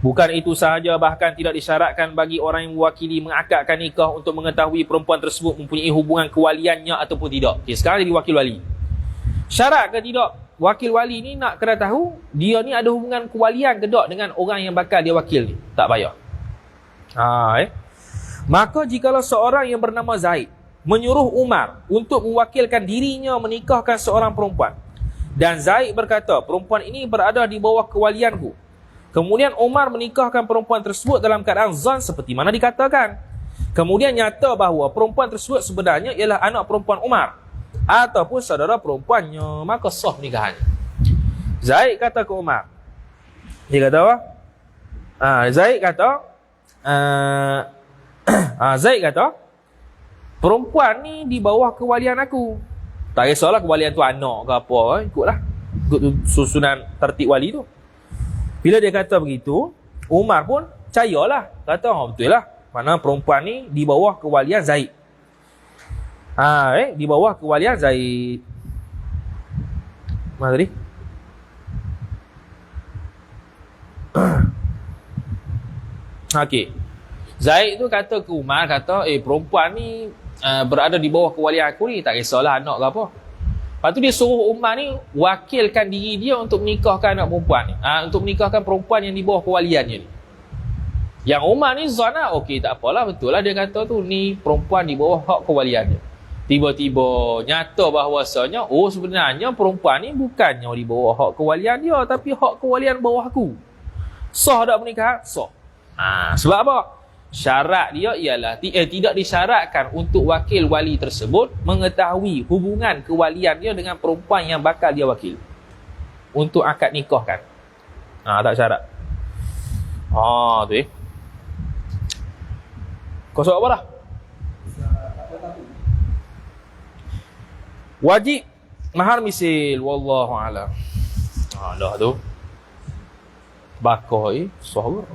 Bukan itu sahaja, bahkan tidak disyaratkan bagi orang yang mewakili mengakadkan nikah untuk mengetahui perempuan tersebut mempunyai hubungan kewaliannya ataupun tidak. Okay, sekarang jadi wakil wali. Syarat ke tidak wakil wali ni nak kena tahu dia ni ada hubungan kewalian ke tak dengan orang yang bakal dia wakil ni? Tak payah. Maka jikalau seorang yang bernama Zaid menyuruh Umar untuk mewakilkan dirinya menikahkan seorang perempuan, dan Zaid berkata perempuan ini berada di bawah kewalianku, kemudian Umar menikahkan perempuan tersebut dalam keadaan zan seperti mana dikatakan, kemudian nyata bahawa perempuan tersebut sebenarnya ialah anak perempuan Umar ataupun saudara perempuannya, maka sah nikahannya. Zaid kata ke Umar, dia kata apa? Zaid kata perempuan ni di bawah kewalian aku. Tak kisahlah kewalian tu anak ke apa, ikut susunan tertib wali tu. Bila dia kata begitu, Umar pun percayalah, kata betul lah, mana perempuan ni di bawah kewalian Zaid. Di bawah kewalian Zaid. Mana tadi? Okey. Zaid tu kata ke Umar, kata, perempuan ni berada di bawah kewalian aku ni, tak kisahlah anak ke apa. Lepas tu dia suruh Umar ni wakilkan diri dia untuk menikahkan anak perempuan ni. Untuk menikahkan perempuan yang di bawah kewaliannya ni. Yang Umar ni zon lah, okey tak apalah, betul lah dia kata tu, ni perempuan di bawah hak kewaliannya. Tiba-tiba nyata bahawasanya, sebenarnya perempuan ni bukannya di bawah hak kewalian dia, tapi hak kewalian bawah aku. Sah tak pernikahan? Sah. Sebab apa? Syarat dia ialah tidak disyaratkan untuk wakil wali tersebut mengetahui hubungan kewalian dia dengan perempuan yang bakal dia wakil untuk akad nikahkan. Tak syarat. Tu kau soal apa dah? Wajib mahar misil, wallahu a'lam. Dah tu bakar sahur.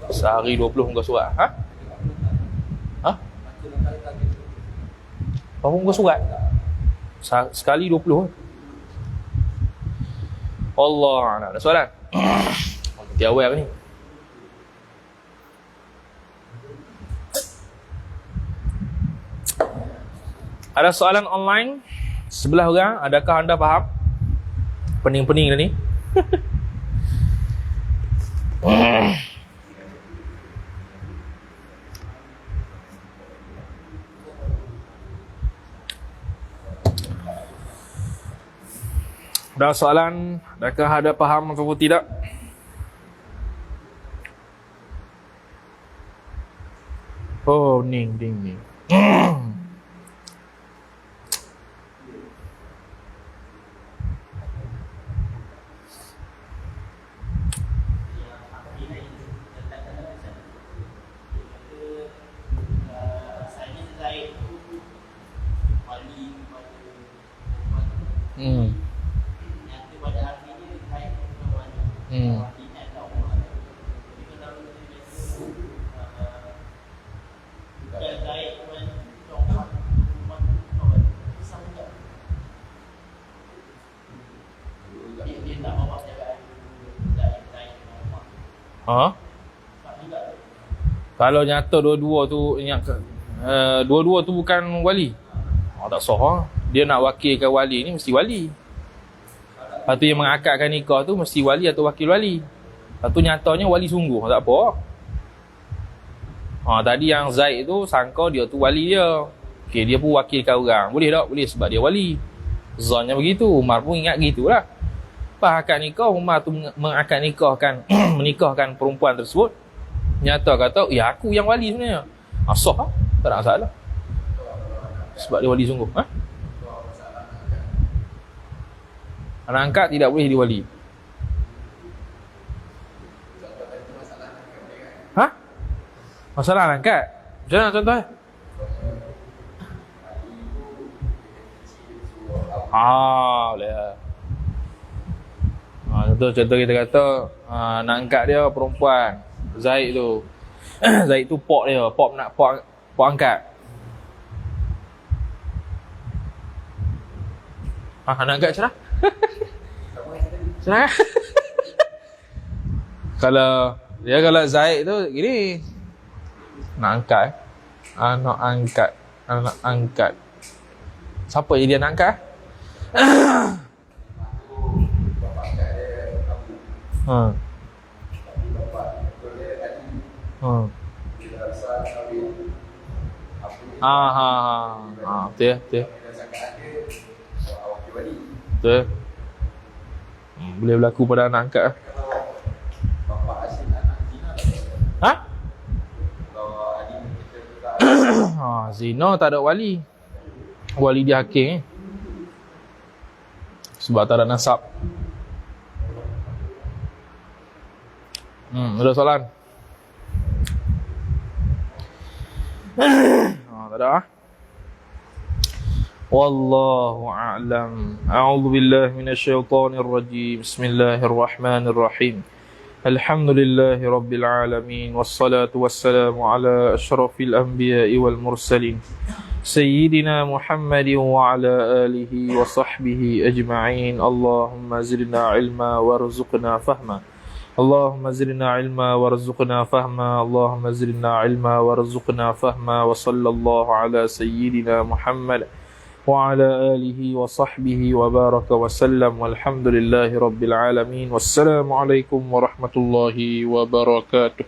Sehari 20 muka surat. Berapa muka surat? Sekali 20. Allah a'lam. Ada soalan? Dia awal ni. Ada soalan online sebelah orang, adakah anda faham? Pening-pening dah ni. Ada soalan, adakah ada faham atau tidak? Oh, ning. Ha? Kalau nyata dua-dua tu dua-dua tu bukan wali. Tak sah. Dia nak wakilkan wali ni mesti wali. Lepas tu yang mengakadkan nikah tu mesti wali atau wakil wali. Lepas tu nyatanya wali sungguh, tak apa. Tadi yang Zaid tu sangka dia tu wali dia. Okey, dia pun wakilkan orang. Boleh tak? Boleh sebab dia wali. Zonnya begitu. Umar pun ingat gitulah. Pas akad nikah, Umar tu mengakad nikahkan menikahkan perempuan tersebut. Nyata kata, ya aku yang wali sebenarnya. Sah lah. Tak ada masalah. Sebab dia wali sungguh. Anak angkat tidak boleh diwali. Masalah anak angkat? Macam mana contoh? Boleh lah. Contoh kita kata nak angkat dia perempuan Zaid tu. Zaid tu pok dia, pok angkat. Nak angkat cerah? Cerah? Kalau Zaid tu gini. Nak angkat. Anak angkat. Siapa yang dia nak angkat? Betul. Betul. Boleh berlaku pada anak angkat. Zina tak ada wali. Wali dia hakim. Sebab tak ada nasab. Ada soalan? Tak ada. Wallahu a'lam. A'udzu billahi minasyaitonir rajim. Bismillahirrahmanirrahim. Alhamdulillahi rabbil alamin wassalatu wassalamu ala asyrafil anbiya'i wal mursalin sayyidina Muhammadin wa ala alihi wa sahbihi ajma'in. Allahumma zidna ilma warzuqna fahma. Allahumma zidna ilma warzuqna fahma. Allahumma zidna ilma warzuqna fahma. Wa sallallahu ala sayyidina Muhammad wa ala alihi wa sahbihi wa baraka wa sallam. Walhamdulillahi rabbil alamin. Wassalamu alaikum warahmatullahi wabarakatuh.